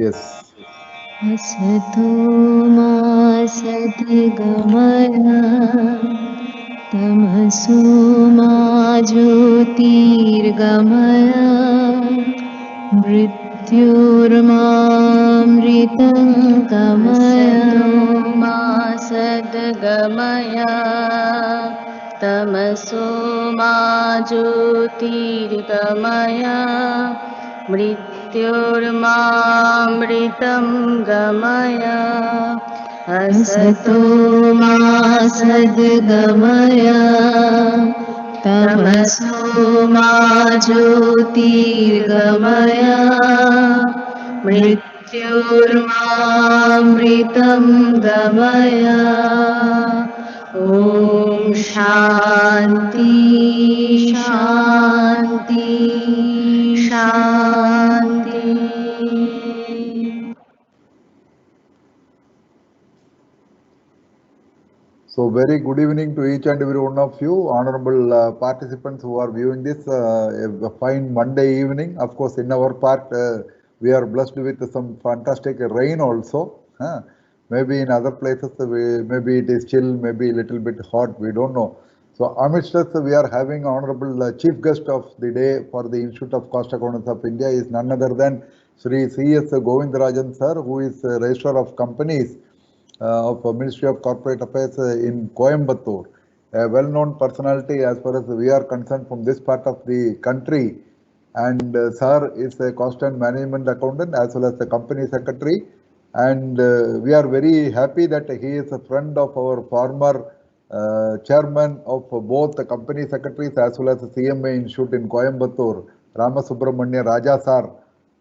Yes. असतो मा सद्गमय तमसो मा ज्योतिर्गमय मृत्युर्मामृतं गमय मा सद्गमय तमसो मा ज्योतिर्गमय मृत्युर्मामृतं गमय असतो मा सद्गमय तमसो मा ज्योतिर्गमय मृत्युर्मामृतं गमय ॐ शान्ति शान्ति शान्ति। So very good evening to each and every one of you, honorable participants who are viewing this a fine Monday evening. Of course, in our part, we are blessed with some fantastic rain also. Maybe in other places, maybe it is chill, maybe a little bit hot, we don't know. So amidst us, we are having honorable chief guest of the day for the Institute of Cost Accountants of India is none other than Sri C.S. Govindarajan sir, who is Registrar of Companies of Ministry of Corporate Affairs in Coimbatore, a well-known personality as far as we are concerned from this part of the country. And sir is a cost and management accountant as well as the company secretary. And we are very happy that he is a friend of our former chairman of both the company secretaries as well as the CMA Institute in Coimbatore, Ramasubramanya Raja sir.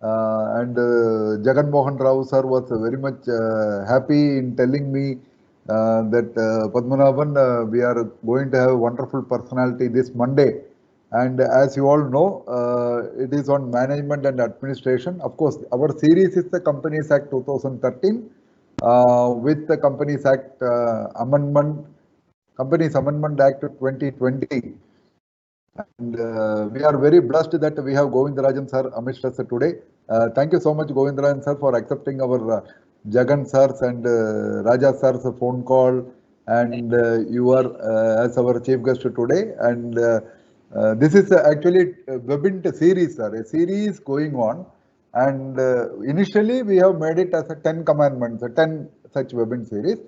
Jagan Mohan Rao sir was very much happy in telling me that Padmanabhan, we are going to have a wonderful personality this Monday. And as you all know, it is on management and administration. Of course, our series is the Companies Act 2013 with the Companies Act Amendment, Companies Amendment Act 2020. And we are very blessed that we have Govindarajan sir amidst us today. Thank you so much, Govindarajan sir, for accepting our Jagan sir's and Raja sir's phone call. And you are as our chief guest today. And this is actually a webinar series, sir, a series going on. And initially, we have made it as a 10 commandments, a 10 such webinar series.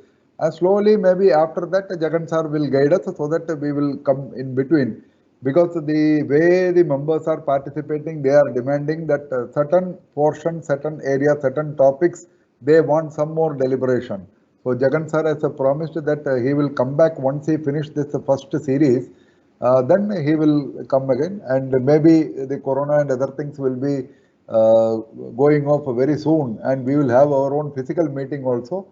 Slowly, maybe after that, Jagan sir will guide us so that we will come in between. Because the way the members are participating, they are demanding that certain portions, certain areas, certain topics, they want some more deliberation. So Jagan sir has promised that he will come back once he finished this first series. Then he will come again, and maybe the corona and other things will be going off very soon, and we will have our own physical meeting also.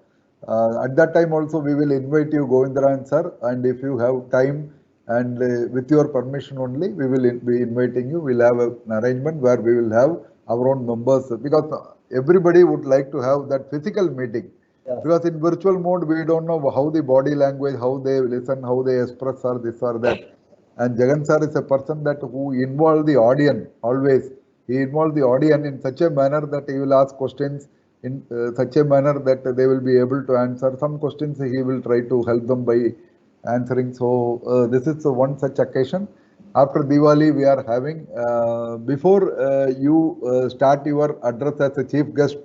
At that time also, we will invite you, Govindarajan sir, and if you have time and with your permission only, we will be inviting you. We'll have an arrangement where we will have our own members because everybody would like to have that physical meeting. Because in virtual mode, we don't know how the body language, how they listen, how they express, or this or that. And Jagan sir is a person that who involve the audience always. He involve the audience in such a manner that he will ask questions in such a manner that they will be able to answer. Some questions he will try to help them by answering. So this is one such occasion. After Diwali, we are having. Before you start your address as a chief guest,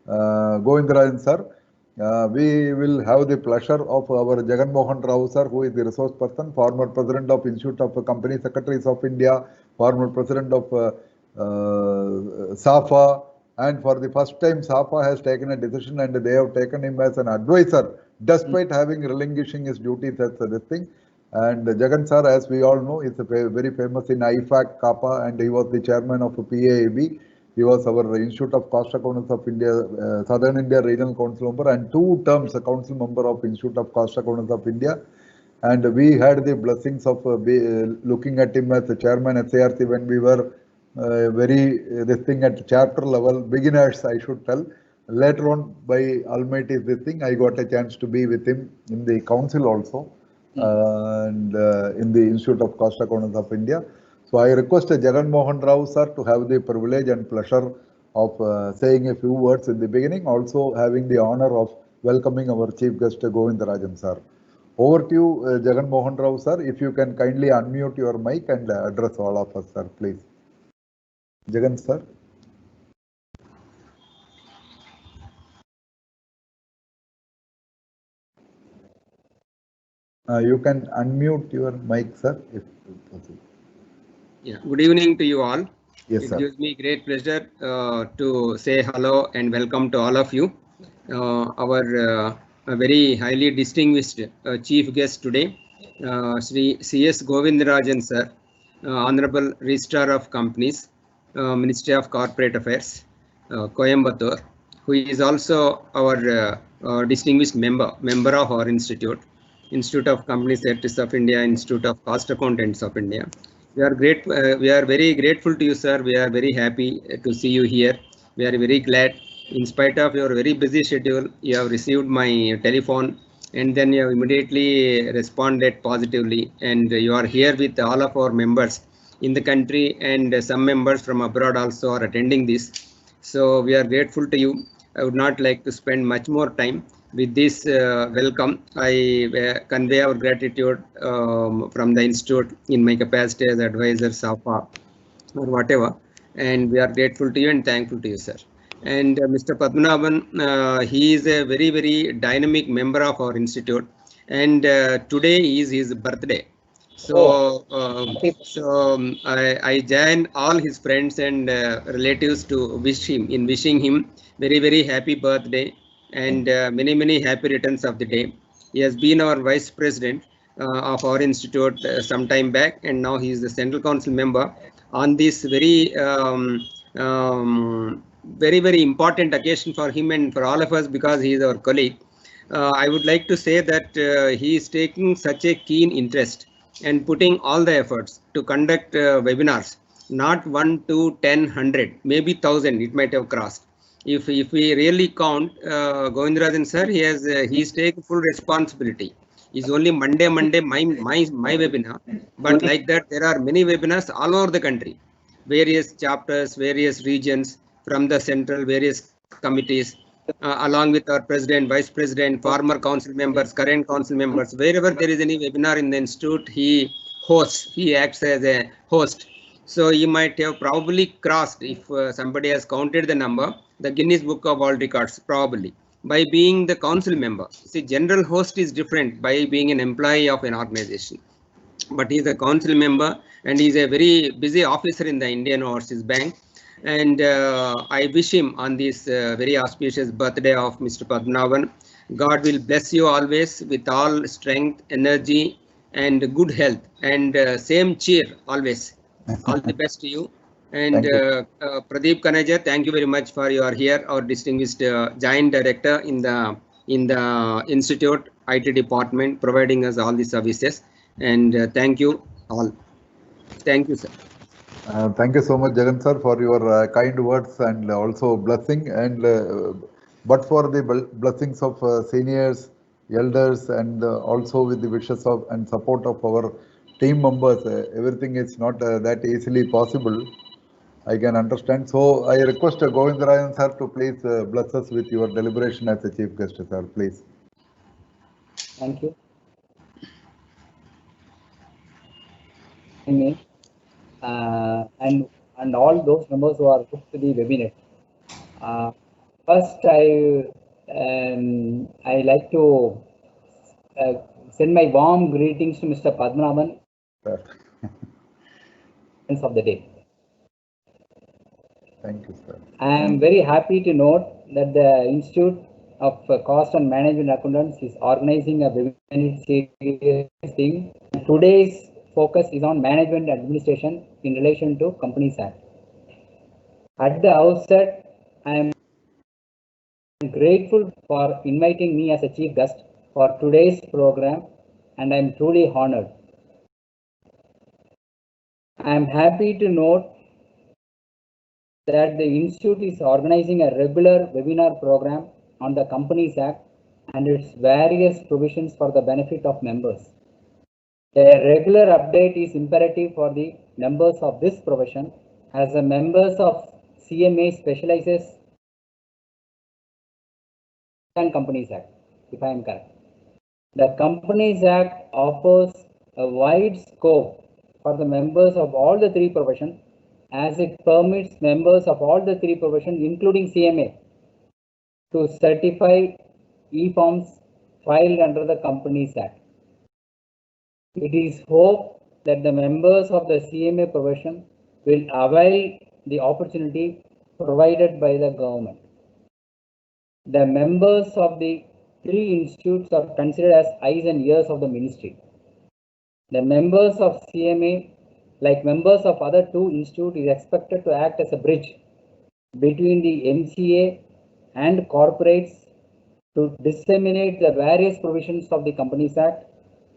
Govindarajan sir, we will have the pleasure of our Jagan Mohan Rao sir, who is the resource person, former president of Institute of Company Secretaries of India, former president of SAFA, and for the first time SAFA has taken a decision and they have taken him as an advisor, despite having relinquishing his duties as this thing. And Jagan sir, as we all know, is very famous in IFAC, CAPA, and he was the chairman of PAAB. He was our Institute of Cost Accountants of India, Southern India Regional Council member, and 2 terms a council member of Institute of Cost Accountants of India. And we had the blessings of looking at him as the chairman at CRC when we were this thing at chapter level, beginners, I should tell. Later on, by Almighty, this thing, I got a chance to be with him in the council also, and in the Institute of Cost Accountants of India. So I request Jagan Mohan Rao sir to have the privilege and pleasure of saying a few words in the beginning, also having the honor of welcoming our chief guest Govindarajan sir. Over to you, Jagan Mohan Rao sir. If you can kindly unmute your mic and address all of us, sir, please. Jagan sir. You can unmute your mic, sir, if possible. Yeah. Good evening to you all. Yes, it sir. gives me great pleasure to say hello and welcome to all of you. Our a very highly distinguished chief guest today, Sri C.S. Govindarajan sir, Honorable Registrar of Companies, Ministry of Corporate Affairs, Coimbatore, who is also our distinguished member of our institute, Institute of Company Secretaries of India, Institute of Cost Accountants of India. We are great. We are very grateful to you, sir. We are very happy to see you here. We are very glad. In spite of your very busy schedule, you have received my telephone, and then you have immediately responded positively. And you are here with all of our members in the country, and some members from abroad also are attending this. So we are grateful to you. I would not like to spend much more time. With this welcome, I convey our gratitude from the institute in my capacity as advisor, SAFA, or whatever. And we are grateful to you and thankful to you, sir. And Mr. Padmanabhan, he is a very dynamic member of our institute. And today is his birthday. So, I join all his friends and relatives to wishing him very happy birthday and many happy returns of the day. He has been our vice president of our institute some time back, and now he is the central council member on this very important occasion for him and for all of us, because he is our colleague. I would like to say that he is taking such a keen interest and putting all the efforts to conduct webinars, not 1, 2, 10, 100, maybe 1,000 it might have crossed. If we really count, Govindarajan sir, he's taking full responsibility. It's only Monday my webinar, but like that there are many webinars all over the country, various chapters, various regions, from the central various committees, along with our president, vice president, former council members, current council members. Wherever there is any webinar in the institute, he acts as a host. So he might have probably crossed, if somebody has counted the number, the Guinness Book of World Records, probably, by being the council member. See, general host is different by being an employee of an organization. But he is a council member and he is a very busy officer in the Indian Overseas Bank. And I wish him on this very auspicious birthday of Mr. Padmanabhan, God will bless you always with all strength, energy, and good health, and same cheer always. All the best to you. And Pradeep Kanaja, thank you very much for your here, our distinguished giant director in the institute IT department, providing us all the services. And thank you all. Thank you, sir. Thank you so much, Jagan sir, for your kind words and also blessing. And but for the blessings of seniors, elders, and also with the wishes of and support of our team members, everything is not that easily possible. I can understand. So I request Govindarajan sir to please bless us with your deliberation as a chief guest, sir, please. Thank you. And all those members who are booked to the webinar. First, I like to send my warm greetings to Mr. Padmanabhan of the day. Thank you, sir. I am very happy to note that the Institute of Cost and Management Accountants is organizing a webinar series thing. Today's focus is on management administration in relation to Companies Act. At the outset, I am grateful for inviting me as a chief guest for today's program, and I am truly honored. I am happy to note that the Institute is organizing a regular webinar program on the Companies Act and its various provisions for the benefit of members. A regular update is imperative for the members of this profession, as the members of CMA specializes in Companies Act, if I am correct. The Companies Act offers a wide scope for the members of all the three professions, as it permits members of all the three professions, including CMA, to certify e-forms filed under the Companies Act. It is hoped that the members of the CMA profession will avail the opportunity provided by the government. The members of the three institutes are considered as eyes and ears of the ministry. The members of CMA, like members of other two institutes, is expected to act as a bridge between the MCA and corporates to disseminate the various provisions of the Companies Act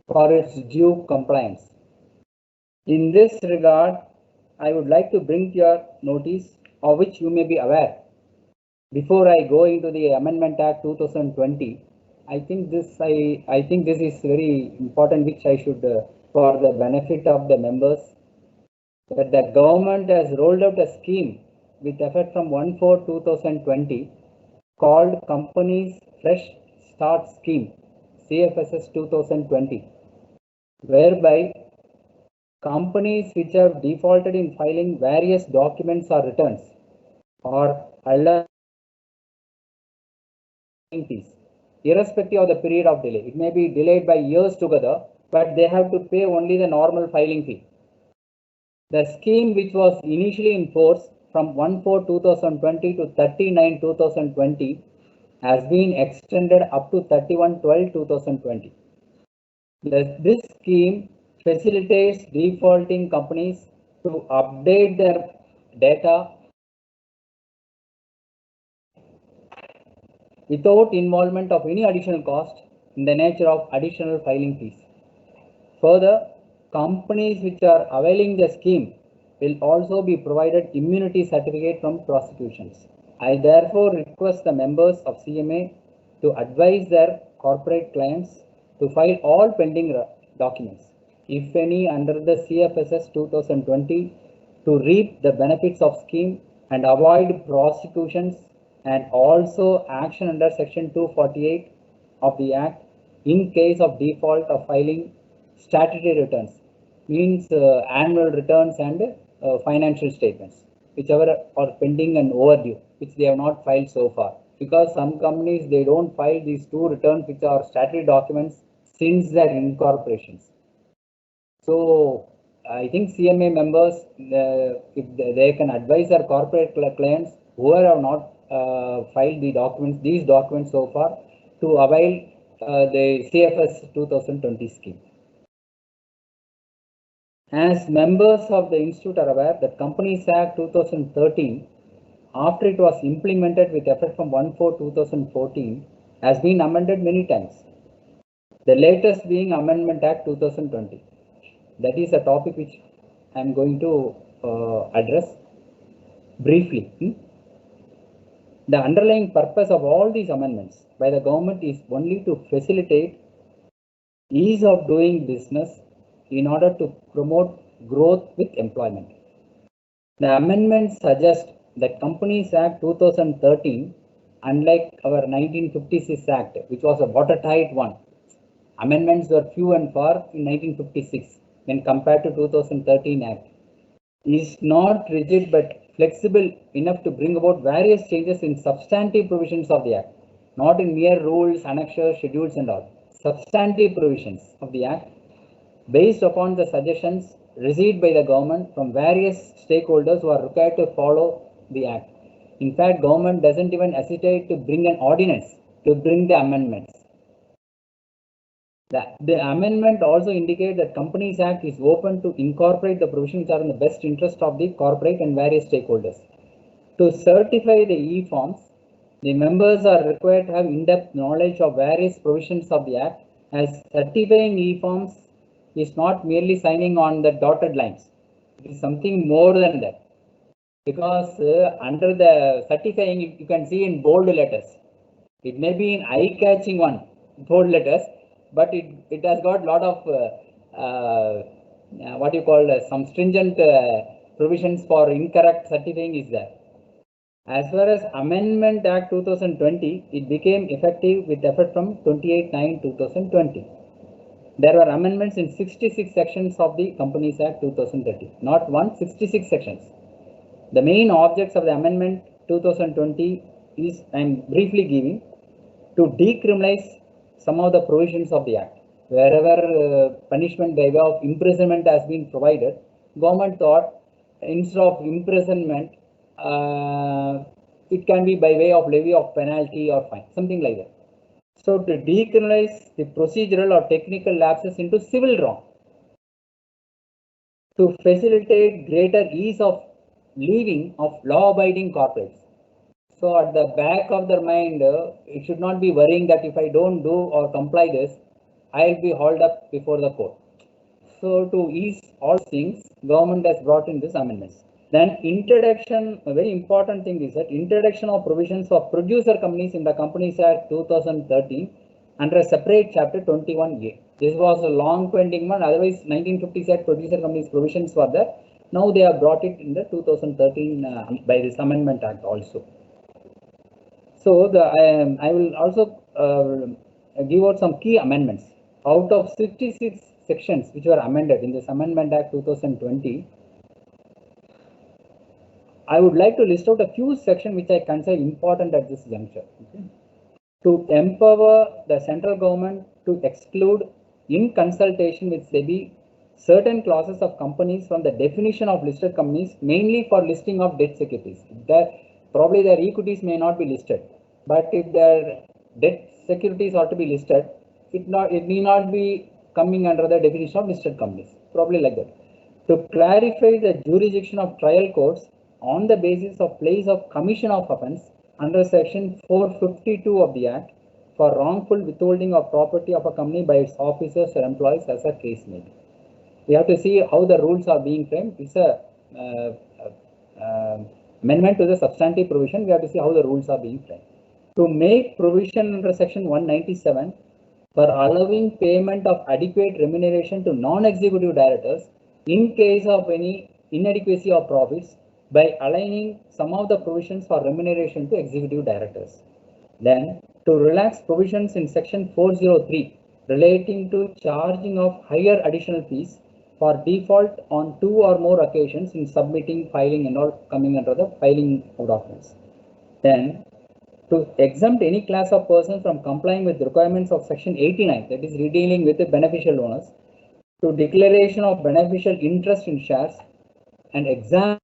for its due compliance. In this regard, I would like to bring to your notice, of which you may be aware, before I go into the Amendment Act 2020. I think this is very important, which I should, for the benefit of the members, that the government has rolled out a scheme with effect from 1/4/2020 called Companies Fresh Start Scheme, CFSS 2020, whereby companies which have defaulted in filing various documents or returns or allowing fees, irrespective of the period of delay. It may be delayed by years together, but they have to pay only the normal filing fee. The scheme, which was initially in force from 1/4/2020 to 30/9/2020, has been extended up to 31/12/2020. This scheme facilitates defaulting companies to update their data without involvement of any additional cost in the nature of additional filing fees. Further, companies which are availing the scheme will also be provided immunity certificate from prosecutions. I therefore request the members of CMA to advise their corporate clients to file all pending documents, if any, under the CFSS 2020 to reap the benefits of scheme and avoid prosecutions, and also action under Section 248 of the Act in case of default of filing statutory returns, means annual returns and financial statements, whichever are pending and overdue, which they have not filed so far. Because some companies, they don't file these two returns, which are statutory documents, since their incorporations. So I think CMA members, if they can advise their corporate clients who have not filed the documents, these documents so far, to avail the CFS 2020 scheme. As members of the institute are aware, that Companies Act 2013, after it was implemented with effect from 1/4/2014, has been amended many times. The latest being Amendment Act 2020. That is a topic which I am going to address briefly. The underlying purpose of all these amendments by the government is only to facilitate ease of doing business in order to promote growth with employment. The amendments suggest that Companies Act 2013, unlike our 1956 Act, which was a watertight one, amendments were few and far in 1956 when compared to 2013 Act, is not rigid but flexible enough to bring about various changes in substantive provisions of the Act, not in mere rules, annexures, schedules and all. Substantive provisions of the Act based upon the suggestions received by the government from various stakeholders who are required to follow the Act. In fact, government doesn't even hesitate to bring an ordinance to bring the amendments. The amendment also indicates that Companies Act is open to incorporate the provisions which are in the best interest of the corporate and various stakeholders. To certify the e-forms, the members are required to have in-depth knowledge of various provisions of the Act, as certifying e-forms is not merely signing on the dotted lines. It is something more than that. Because under the certifying, you can see in bold letters. It may be in eye-catching one, bold letters, but it has got a lot of what you call some stringent provisions for incorrect certifying is there. As far as Amendment Act 2020, it became effective with effect from 28/9/2020. There were amendments in 66 sections of the Companies Act 2030, not 166 sections. The main objects of the Amendment 2020 is, I am briefly giving, to decriminalize some of the provisions of the Act. Wherever punishment by way of imprisonment has been provided, government thought instead of imprisonment, it can be by way of levy of penalty or fine, something like that. So to decriminalize the procedural or technical lapses into civil wrong, to facilitate greater ease of living of law-abiding corporates. So at the back of their mind, it should not be worrying that if I don't do or comply this, I'll be hauled up before the court. So to ease all things, government has brought in this amendments. Then introduction, a very important thing is that introduction of provisions of producer companies in the Companies Act 2013 under a separate chapter 21A. This was a long pending one, otherwise 1950s Act producer companies provisions were there. Now they have brought it in the 2013 by this Amendment Act also. So I will also give out some key amendments. Out of 66 sections which were amended in this Amendment Act 2020, I would like to list out a few sections which I consider important at this juncture. Okay. To empower the central government to exclude, in consultation with SEBI, certain classes of companies from the definition of listed companies, mainly for listing of debt securities. Probably their equities may not be listed, but if their debt securities are to be listed, it may not be coming under the definition of listed companies, probably like that. To clarify the jurisdiction of trial courts on the basis of place of commission of offence under section 452 of the Act for wrongful withholding of property of a company by its officers or employees as a case may be. We have to see how the rules are being framed. It's a amendment to the substantive provision. We have to see how the rules are being framed. To make provision under section 197 for allowing payment of adequate remuneration to non-executive directors in case of any inadequacy of profits by aligning some of the provisions for remuneration to executive directors. Then to relax provisions in section 403 relating to charging of higher additional fees for default on 2 or more occasions in submitting, filing and all coming under the filing of documents. Then to exempt any class of persons from complying with requirements of section 89, that is dealing with the beneficial owners, to declaration of beneficial interest in shares and exam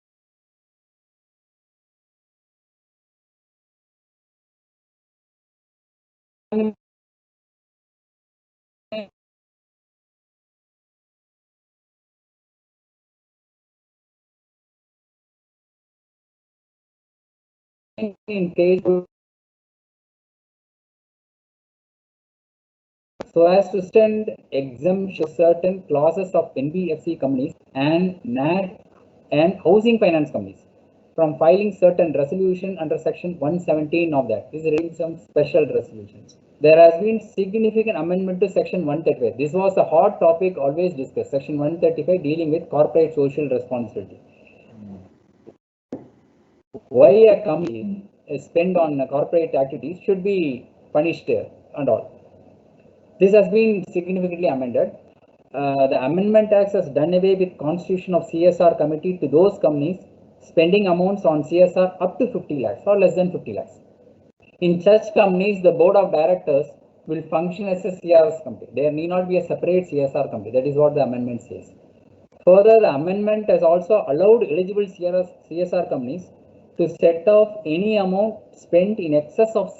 in case so as to extend exemption certain clauses of NBFC companies and NAD and housing finance companies from filing certain resolution under section 117 of that. This is some special resolutions. There has been significant amendment to section 135. This was a hot topic always discussed. Section 135 dealing with corporate social responsibility. Why a company spend on corporate activities should be punished and all. This has been significantly amended. The Amendment Act has done away with constitution of CSR committee to those companies spending amounts on CSR up to 50 lakhs or less than 50 lakhs. In such companies, the board of directors will function as a CSR committee. There need not be a separate CSR committee. That is what the amendment says. Further, the amendment has also allowed eligible CSR companies to set off any amount spent in excess of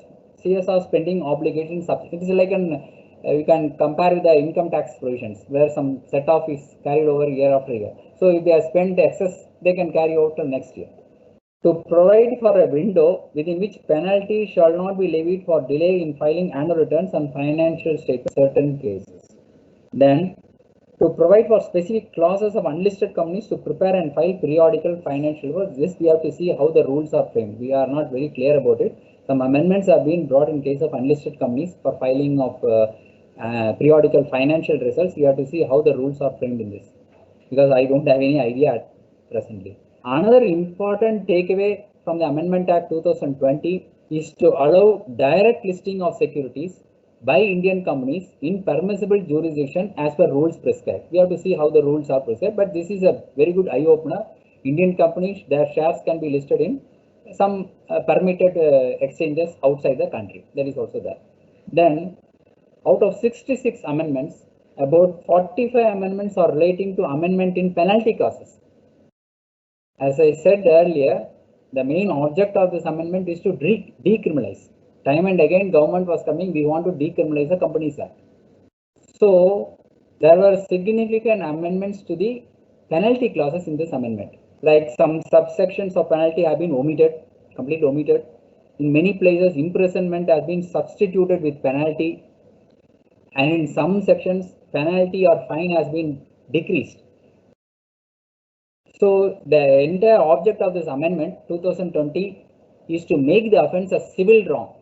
CSR spending obligations. It is like we can compare with the income tax provisions where some set off is carried over year after year. So if they have spent excess, they can carry over till next year. To provide for a window within which penalty shall not be levied for delay in filing annual returns and financial statements in certain cases. Then to provide for specific clauses of unlisted companies to prepare and file periodical financial reports. This we have to see how the rules are framed. We are not very clear about it. Some amendments have been brought in case of unlisted companies for filing of periodical financial results. We have to see how the rules are framed in this, because I don't have any idea presently. Another important takeaway from the Amendment Act 2020 is to allow direct listing of securities by Indian companies in permissible jurisdiction as per rules prescribed. We have to see how the rules are prescribed, but this is a very good eye opener. Indian companies, their shares can be listed in some permitted exchanges outside the country. That is also there. Then, out of 66 amendments, about 45 amendments are relating to amendment in penalty clauses. As I said earlier, the main object of this amendment is to decriminalize. Time and again, government was coming, we want to decriminalize the Companies Act. So, there were significant amendments to the penalty clauses in this amendment. Like some subsections of penalty have been omitted, completely omitted. In many places, imprisonment has been substituted with penalty. And in some sections, penalty or fine has been decreased. So the entire object of this amendment 2020 is to make the offence a civil wrong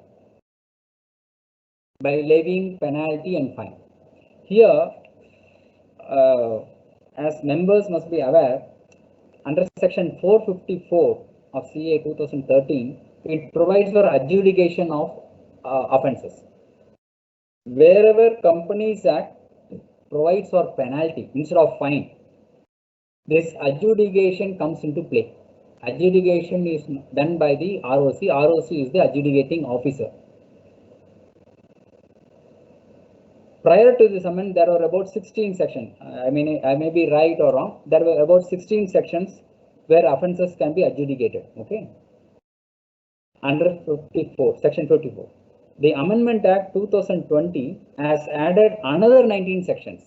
by levying penalty and fine. Here, as members must be aware, under section 454 of CA 2013, it provides for adjudication of offences. Wherever Companies Act provides for penalty instead of fine, this adjudication comes into play. Adjudication is done by the ROC. ROC is the adjudicating officer. Prior to this amendment, there were about 16 sections. I may be right or wrong. There were about 16 sections where offences can be adjudicated. Okay. Under 54, section 54. The Amendment Act 2020 has added another 19 sections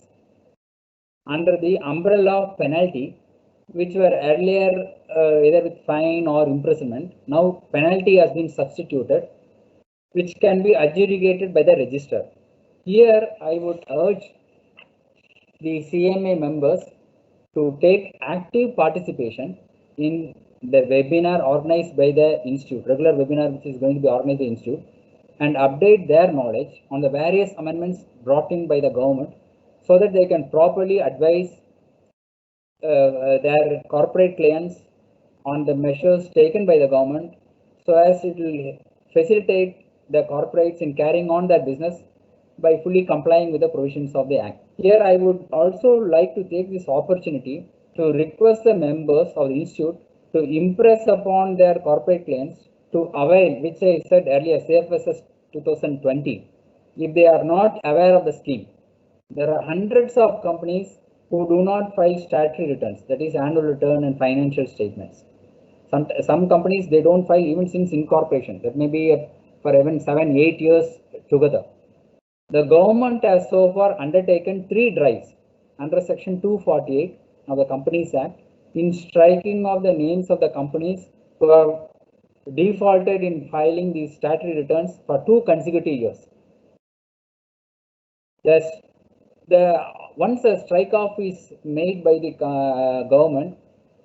under the umbrella of penalty, which were earlier either with fine or imprisonment. Now penalty has been substituted, which can be adjudicated by the registrar. Here I would urge the CMA members to take active participation in the webinar organized by the institute, regular webinar which is going to be organized by the institute, and update their knowledge on the various amendments brought in by the government, so that they can properly advise their corporate clients on the measures taken by the government, so as it will facilitate the corporates in carrying on their business by fully complying with the provisions of the Act. Here I would also like to take this opportunity to request the members of the institute to impress upon their corporate clients to avail, which I said earlier, CFSS 2020, if they are not aware of the scheme. There are hundreds of companies who do not file statutory returns, that is annual return and financial statements. Some companies, they don't file even since incorporation. That may be for even 7-8 years together. The government has so far undertaken 3 drives under section 248 of the Companies Act in striking of the names of the companies who have defaulted in filing these statutory returns for 2 consecutive years. Thus, once a strike off is made by the government,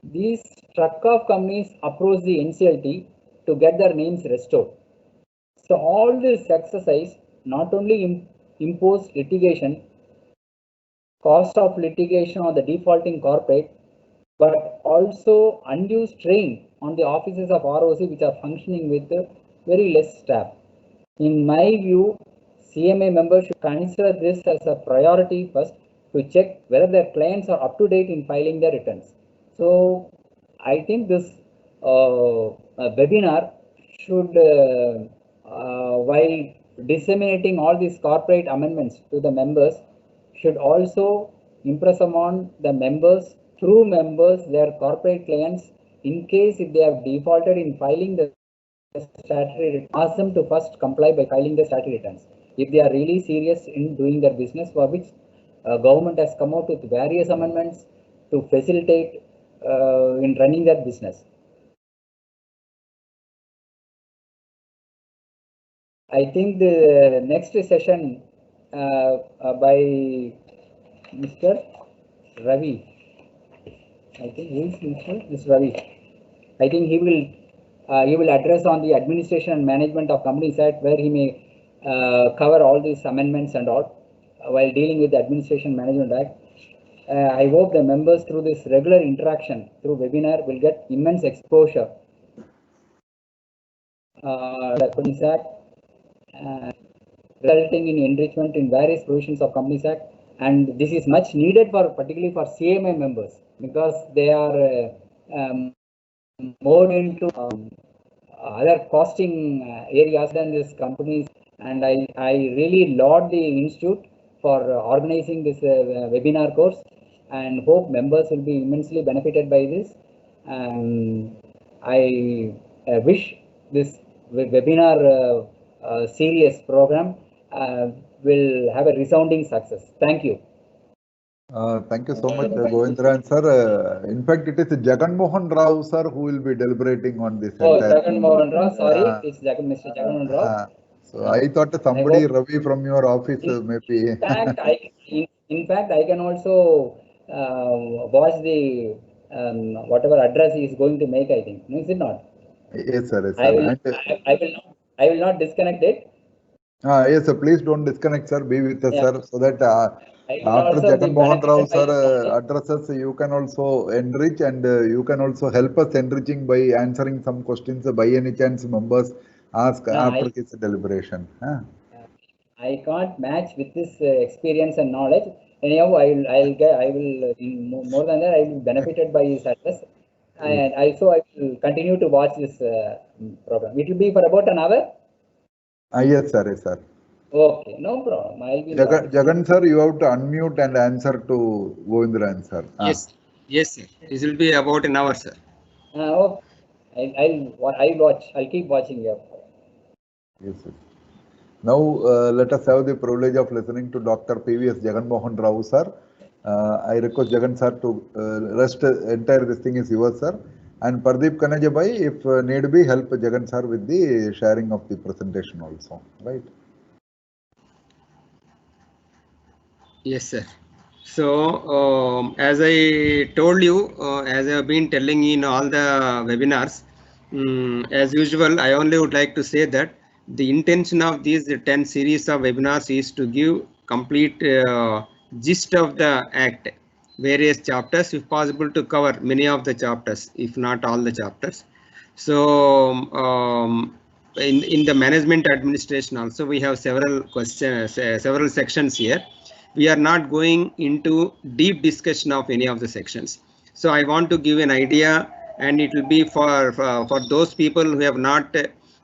these struck off companies approach the NCLT to get their names restored. So all this exercise not only impose litigation, cost of litigation on the defaulting corporate, but also undue strain on the offices of ROC, which are functioning with very less staff. In my view, CMA members should consider this as a priority first to check whether their clients are up to date in filing their returns. So I think this webinar should, while disseminating all these corporate amendments to the members, should also impress upon the members, through members, their corporate clients, in case if they have defaulted in filing the statutory returns, ask them to first comply by filing the statutory returns. If they are really serious in doing their business, for which government has come out with various amendments to facilitate in running their business. I think the next session by Mr. Ravi. I think who is Mr. Ravi. I think he will address on the administration and management of Companies Act, where he may cover all these amendments and all while dealing with the Administration Management Act. I hope the members through this regular interaction through webinar will get immense exposure the Companies Act, resulting in enrichment in various provisions of Companies Act, and this is much needed for particularly for CMA members because they are more into other costing areas than this companies, and I really laud the institute for organizing this webinar course and hope members will be immensely benefited by this. I wish this webinar series program will have a resounding success. Thank you. Thank you so much, Govindran sir. In fact, it is Jagan Mohan Rao sir who will be deliberating on this. Oh, Jagan Mohan Rao, sorry, it's Mr. Jagan Mohan Rao. So I thought somebody, Ravi from your office, maybe. In fact, I can also watch the whatever address he is going to make. I think, no, is it not? Yes, sir. Yes, sir. I will not disconnect it. Yes, sir. Please don't disconnect, sir. Be with us, sir, so that after Jagan Mohan Rao sir addresses, you can also enrich, and you can also help us enriching by answering some questions by any chance members ask after his deliberation. I can't match with this experience and knowledge. Anyhow, I will more than that, I will be benefited by his address, and I will continue to watch this program. It will be for about an hour. Yes, sir. Yes, sir. Okay, no problem. I'll be. Jagan sir, you have to unmute and answer to Govindran sir. Yes, yes, sir. This will be about an hour, sir. Okay. I'll watch. I'll keep watching you. Yes, sir. Now let us have the privilege of listening to Dr. PVS Jagan Mohan Rao sir. I request Jagan sir to rest entire this thing is yours, sir. And Pardeep Kanajabai, if need be, help Jagan sir with the sharing of the presentation also, right? Yes, sir. So as I told you, as I have been telling in all the webinars, as usual, I only would like to say that the intention of these 10 series of webinars is to give complete gist of the Act, various chapters, if possible to cover many of the chapters, if not all the chapters. So in the management administration also, we have several questions, several sections here. We are not going into deep discussion of any of the sections. So I want to give an idea, and it will be for those people who have not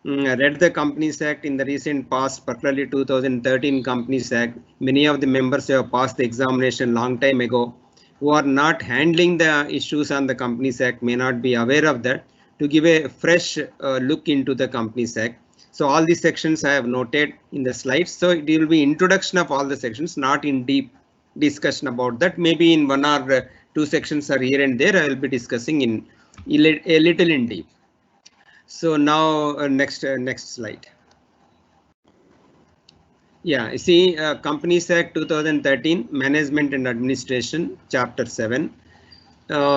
read the Companies Act in the recent past, particularly 2013 Companies Act. Many of the members who have passed the examination long time ago, who are not handling the issues on the Companies Act, may not be aware of that, to give a fresh look into the Companies Act. So all these sections I have noted in the slides. So it will be introduction of all the sections, not in deep discussion about that. Maybe in one or two sections are here and there, I will be discussing in a little in deep. So now next slide. Yeah, you see Companies Act 2013, Management and Administration, Chapter 7,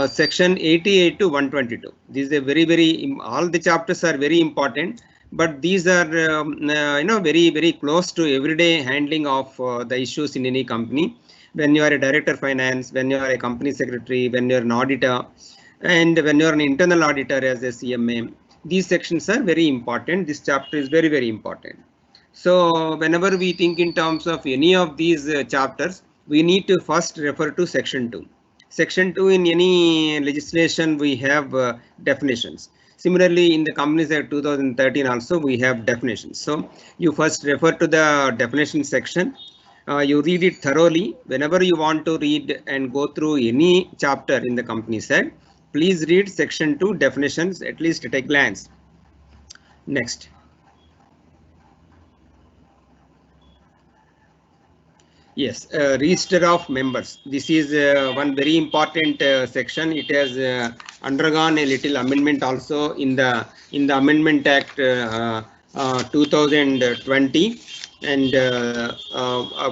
Section 88 to 122. These are very all the chapters are very important. But these are, very close to everyday handling of the issues in any company. When you are a director of finance, when you are a company secretary, when you are an auditor, and when you are an internal auditor as a CMA, these sections are very important. This chapter is very important. So whenever we think in terms of any of these chapters, we need to first refer to Section 2. Section 2 in any legislation, we have definitions. Similarly, in the Companies Act 2013 also we have definitions. So you first refer to the definition section. You read it thoroughly. Whenever you want to read and go through any chapter in the Companies Act, please read Section 2 definitions at least at a glance. Next. Yes, register of members. This is one very important section. It has undergone a little amendment also in the Amendment Act 2020. And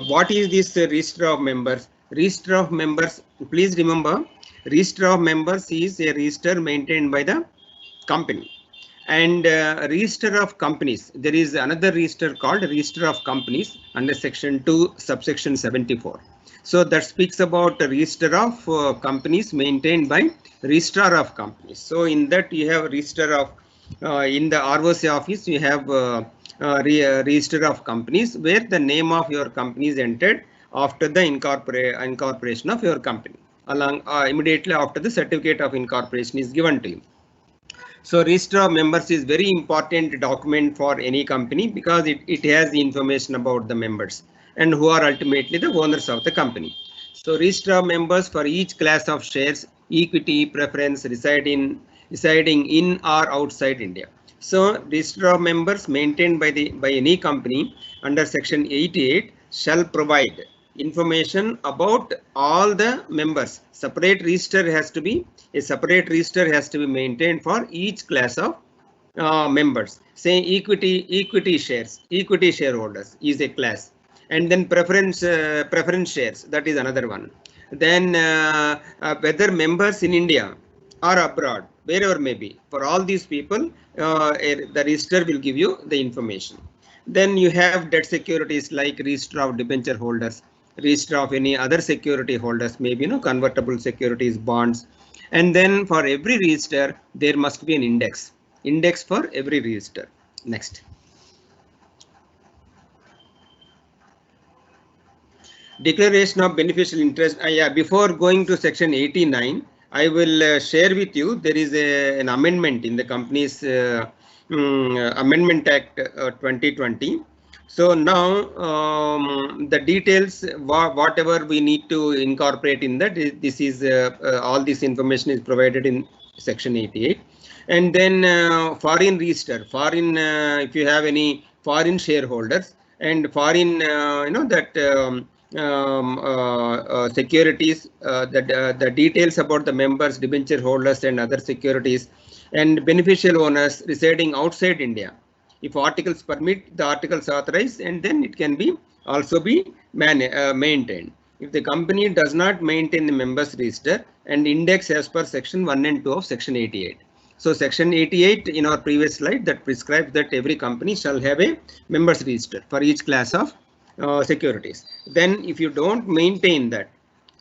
what is this register of members? Register of members, please remember, register of members is a register maintained by the company. And register of companies, there is another register called Register of Companies under Section 2, subsection 74. So that speaks about the register of companies maintained by Registrar of Companies. So in that you have Register of In the ROC office, you have register of companies where the name of your company is entered after the incorporation of your company, along immediately after the certificate of incorporation is given to you. So register of members is very important document for any company because it has the information about the members and who are ultimately the owners of the company. So register of members for each class of shares, equity, preference, residing in or outside India. So register of members maintained by any company under section 88 shall provide information about all the members. Separate register has to be maintained for each class of members. Say equity shareholders is a class, and then preference shares, that is another one. Then whether members in India or abroad, wherever may be, for all these people, the register will give you the information. Then you have debt securities like register of debenture holders, register of any other security holders, maybe convertible securities, bonds. And then for every register, there must be an index for every register. Next. Declaration of beneficial interest. Yeah, before going to section 89, I will share with you, there is an amendment in the Companies Amendment Act 2020. So now the details, whatever we need to incorporate in that, this is all this information is provided in section 88. And then foreign register, if you have any foreign shareholders and foreign, securities, the details about the members, debenture holders and other securities, and beneficial owners residing outside India. If articles permit, the articles authorize, and then it can be also be maintained. If the company does not maintain the members register and index as per section 1 and 2 of section 88. So section 88 in our previous slide that prescribes that every company shall have a members register for each class of securities. Then if you don't maintain that,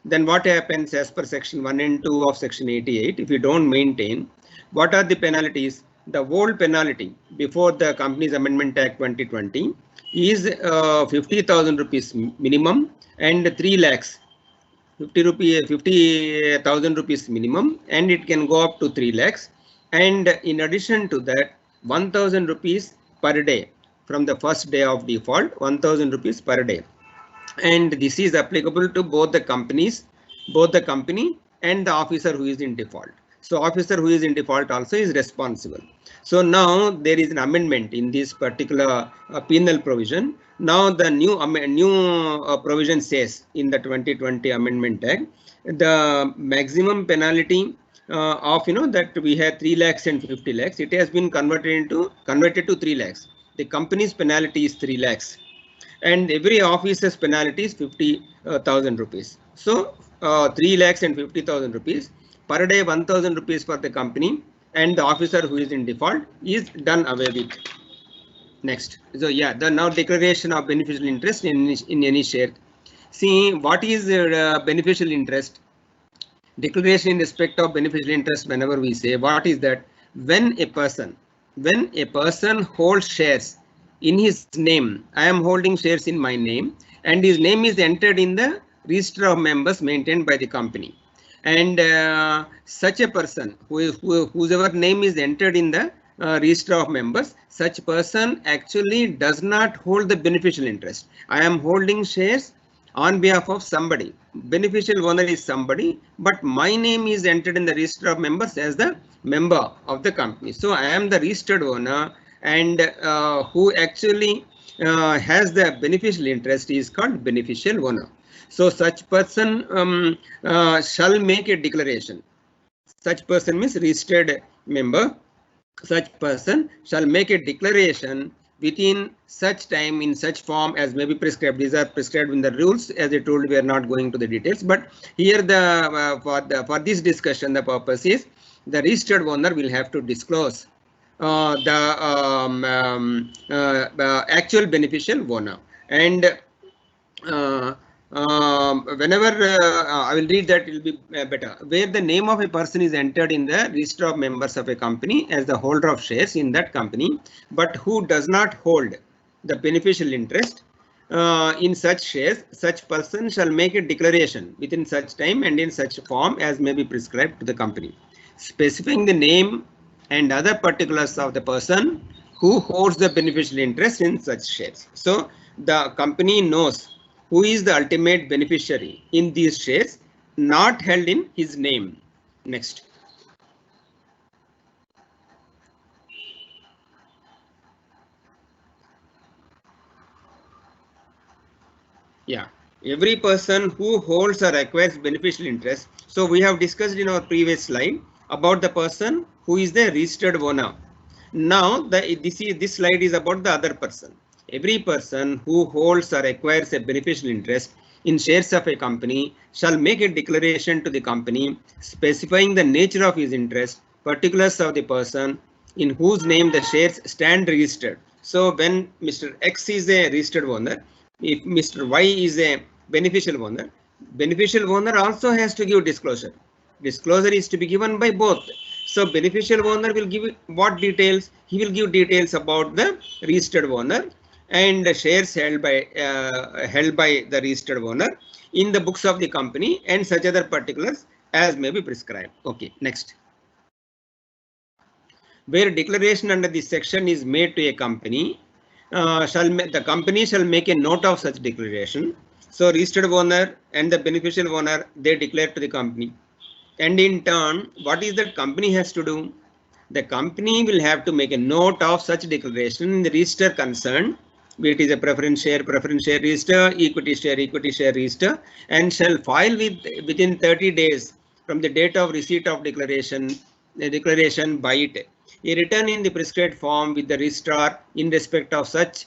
then what happens as per section 1 and 2 of section 88? If you don't maintain, what are the penalties? The old penalty before the Companies Amendment Act 2020 is 50,000 rupees minimum and 3 lakhs, 50,000 rupees minimum, and it can go up to 3 lakhs. And in addition to that, 1,000 rupees per day from the first day of default, 1,000 rupees per day. And this is applicable to both the company and the officer who is in default. So officer who is in default also is responsible. So now there is an amendment in this particular penal provision. Now the new provision says in the 2020 Amendment Act, the maximum penalty of that we had 3 lakhs and 50 lakhs, it has been converted to 3 lakhs. The company's penalty is 3 lakhs and every officer's penalty is 50,000 rupees. So 3 lakhs and 50,000 rupees per day, 1,000 rupees for the company, and the officer who is in default is done away with. Next. So yeah, the now declaration of beneficial interest in any share. See, what is beneficial interest? Declaration in respect of beneficial interest, whenever we say, what is that? When a person holds shares in his name, I am holding shares in my name, and his name is entered in the register of members maintained by the company. And such a person whosever name is entered in the register of members, such person actually does not hold the beneficial interest. I am holding shares on behalf of somebody. Beneficial owner is somebody, but my name is entered in the register of members as the member of the company. So I am the registered owner, and who actually has the beneficial interest is called beneficial owner. So such person shall make a declaration. Such person means registered member. Such person shall make a declaration within such time in such form as may be prescribed. These are prescribed in the rules. As I told you, we are not going to the details. But here for this discussion, the purpose is the registered owner will have to disclose the actual beneficial owner, and Whenever I will read that, it will be better. Where the name of a person is entered in the register of members of a company as the holder of shares in that company, but who does not hold the beneficial interest in such shares, such person shall make a declaration within such time and in such form as may be prescribed to the company, specifying the name and other particulars of the person who holds the beneficial interest in such shares. So the company knows who is the ultimate beneficiary in these shares, not held in his name. Next. Yeah, every person who holds or acquires beneficial interest. So we have discussed in our previous slide about the person who is the registered owner. Now this slide is about the other person. Every person who holds or acquires a beneficial interest in shares of a company shall make a declaration to the company specifying the nature of his interest, particulars of the person in whose name the shares stand registered. So when Mr. X is a registered owner, if Mr. Y is a beneficial owner also has to give disclosure. Disclosure is to be given by both. So beneficial owner will give what details? He will give details about the registered owner and the shares held by the registered owner in the books of the company and such other particulars as may be prescribed. Okay, next. Where declaration under this section is made to a company, the company shall make a note of such declaration. So registered owner and the beneficial owner, they declare to the company. And in turn, what is that company has to do? The company will have to make a note of such declaration in the register concerned, be it is a preference share register, equity share register, and shall file within 30 days from the date of receipt of declaration by it. A return in the prescribed form with the registrar in respect of such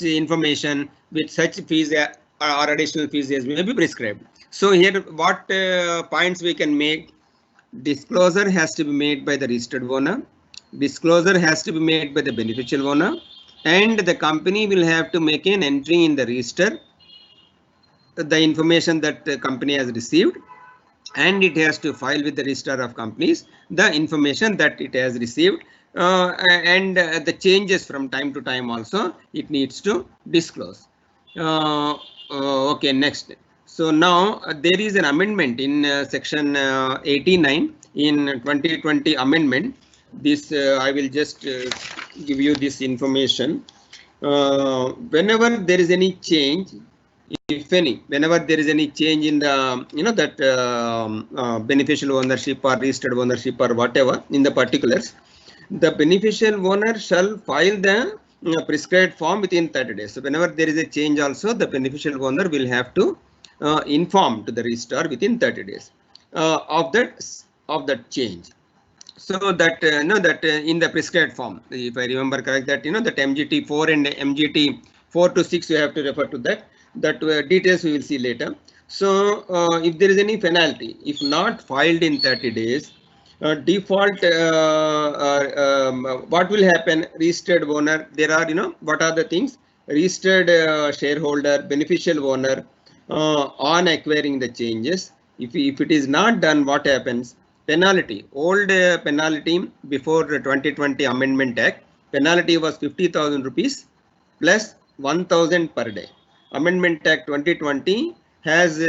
information with such fees or additional fees as may be prescribed. So here what points we can make? Disclosure has to be made by the registered owner. Disclosure has to be made by the beneficial owner, and the company will have to make an entry in the register the information that the company has received, and it has to file with the registrar of companies the information that it has received, and the changes from time to time also it needs to disclose. Okay, next. So now there is an amendment in section 89 in 2020 amendment. This I will just give you this information. Whenever there is any change, if any, whenever there is any change in the that beneficial ownership or registered ownership or whatever in the particulars, the beneficial owner shall file the prescribed form within 30 days. So whenever there is a change also, the beneficial owner will have to inform to the registrar within 30 days of that change. So that in the prescribed form, if I remember correct, that that MGT 4 and MGT 4 to 6 you have to refer to that. That details we will see later. So if there is any penalty, if not filed in 30 days, default, what will happen? Registered owner, there are what are the things? Registered shareholder, beneficial owner on acquiring the changes. If it is not done, what happens? Penalty, old penalty before the 2020 Amendment Act, penalty was 50,000 rupees plus 1,000 per day. Amendment Act 2020 has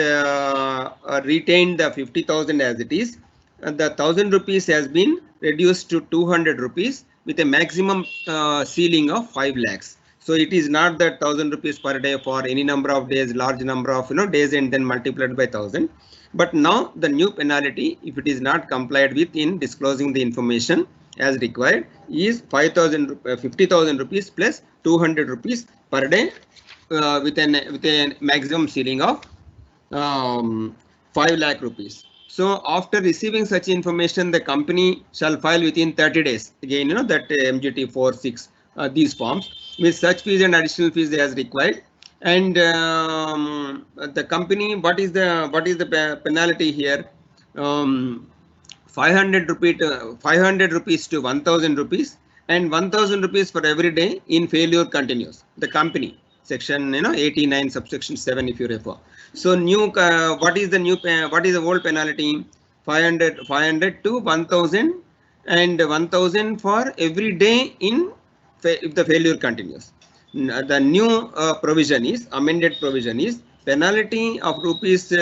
retained the 50,000 as it is. The 1,000 rupees has been reduced to 200 rupees with a maximum ceiling of 5 lakhs. So it is not that 1,000 rupees per day for any number of days, large number of days, and then multiplied by 1,000. But now the new penalty, if it is not complied with in disclosing the information as required, is 50,000 rupees plus 200 rupees per day with a maximum ceiling of 5 lakh rupees. So after receiving such information, the company shall file within 30 days. Again, that MGT 4/6 these forms with such fees and additional fees as required. And the company, what is the penalty here? 500 rupees to 1,000 rupees and 1,000 rupees for every day in failure continues. The company, section 89 subsection 7 if you refer. So new what is the old penalty? 500 to 1000 and 1000 for every day if the failure continues. The new provision is amended provision is penalty of rupees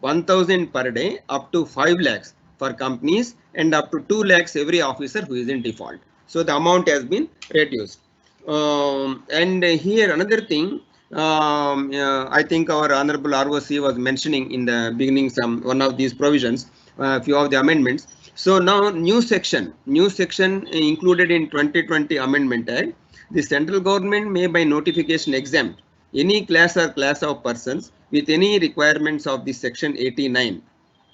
1000 per day up to 5 lakhs for companies and up to 2 lakhs every officer who is in default. So the amount has been reduced. And here another thing, I think our Honorable ROC was mentioning in the beginning one of these provisions, few of the amendments. So now new section included in 2020 Amendment Act. The central government may by notification exempt any class or class of persons with any requirements of the section 89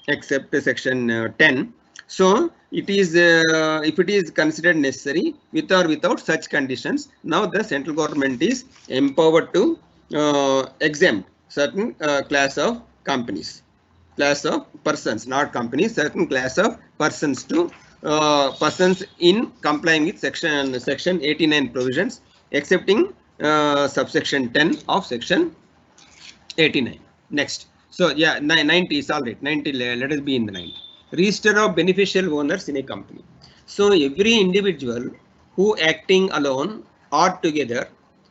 except section 10. So it is if it is considered necessary with or without such conditions, now the central government is empowered to exempt certain class of companies, class of persons, not companies, certain class of persons to persons in complying with section 89 provisions, excepting subsection 10 of section 89. Next. So yeah, 90 is all right. 90, let us be in the 90. Register of beneficial owners in a company. So every individual who acting alone or together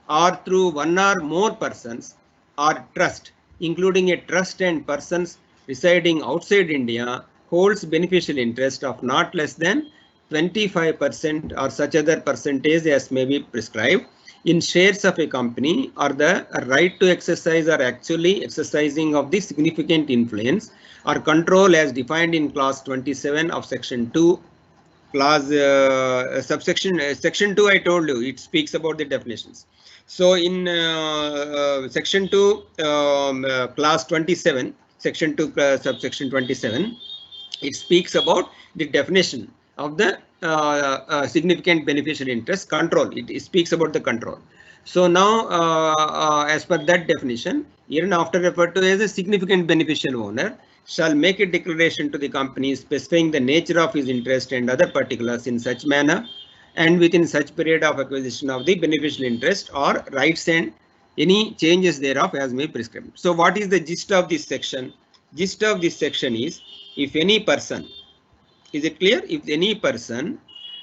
or through one or more persons or trust, including a trust and persons residing outside India, holds beneficial interest of not less than 25% or such other percentage as may be prescribed in shares of a company, or the right to exercise or actually exercising of the significant influence or control as defined in clause 27 of section 2. Clause section 2, I told you, it speaks about the definitions. So in section 2 clause 27, section 2 subsection 27, it speaks about the definition of the significant beneficial interest control. It speaks about the control. So now as per that definition, hereinafter referred to as a significant beneficial owner shall make a declaration to the company specifying the nature of his interest and other particulars in such manner and within such period of acquisition of the beneficial interest or rights and any changes thereof as may prescribe. So what is the gist of this section? Gist of this section is, if any person, is it clear? If any person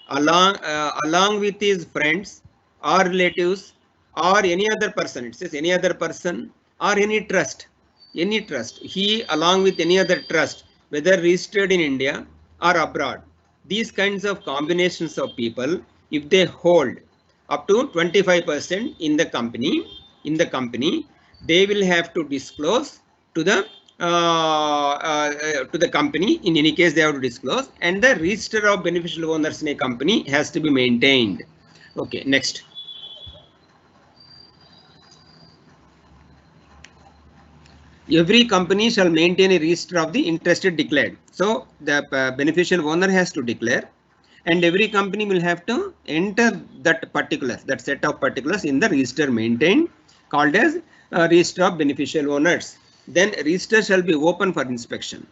along with his friends or relatives or any other person, it says any other person or any trust, he along with any other trust, whether registered in India or abroad, these kinds of combinations of people, if they hold up to 25% in the company, they will have to disclose to the company. In any case, they have to disclose, and the register of beneficial owners in a company has to be maintained. Okay, next. Every company shall maintain a register of the interested declared. So the beneficial owner has to declare, and every company will have to enter that set of particulars in the register maintained, called as register of beneficial owners. Then register shall be open for inspection,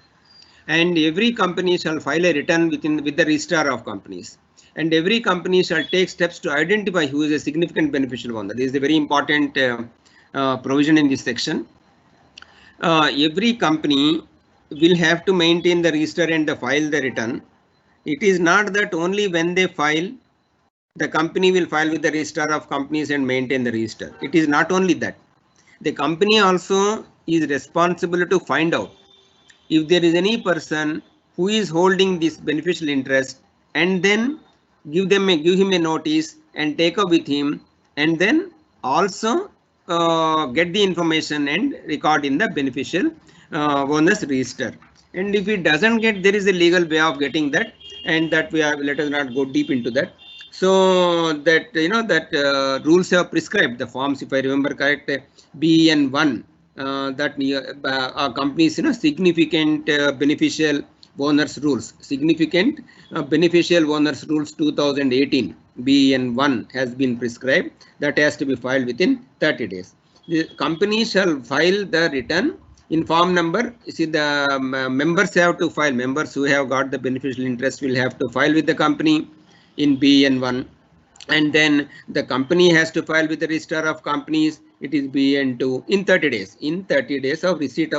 and every company shall file a return with the registrar of companies, and every company shall take steps to identify who is a significant beneficial owner. This is a very important provision in this section. Every company will have to maintain the register and file the return. It is not that only when they file, the company will file with the registrar of companies and maintain the register. It is not only that. The company also is responsible to find out if there is any person who is holding this beneficial interest, and then give him a notice and take up with him, and then also get the information and record in the beneficial owners register. And if it doesn't get, there is a legal way of getting that, and that we have, let us not go deep into that. So that that rules have prescribed the forms, if I remember correct, BN1 that companies significant beneficial owners rules, significant beneficial owners rules 2018 BN1 has been prescribed, that has to be filed within 30 days. The company shall file the return in form number. You see, the members have to file, members who have got the beneficial interest will have to file with the company in BN1, and then the company has to file with the registrar of companies, it is BN2 in 30 days. In 30 days of receipt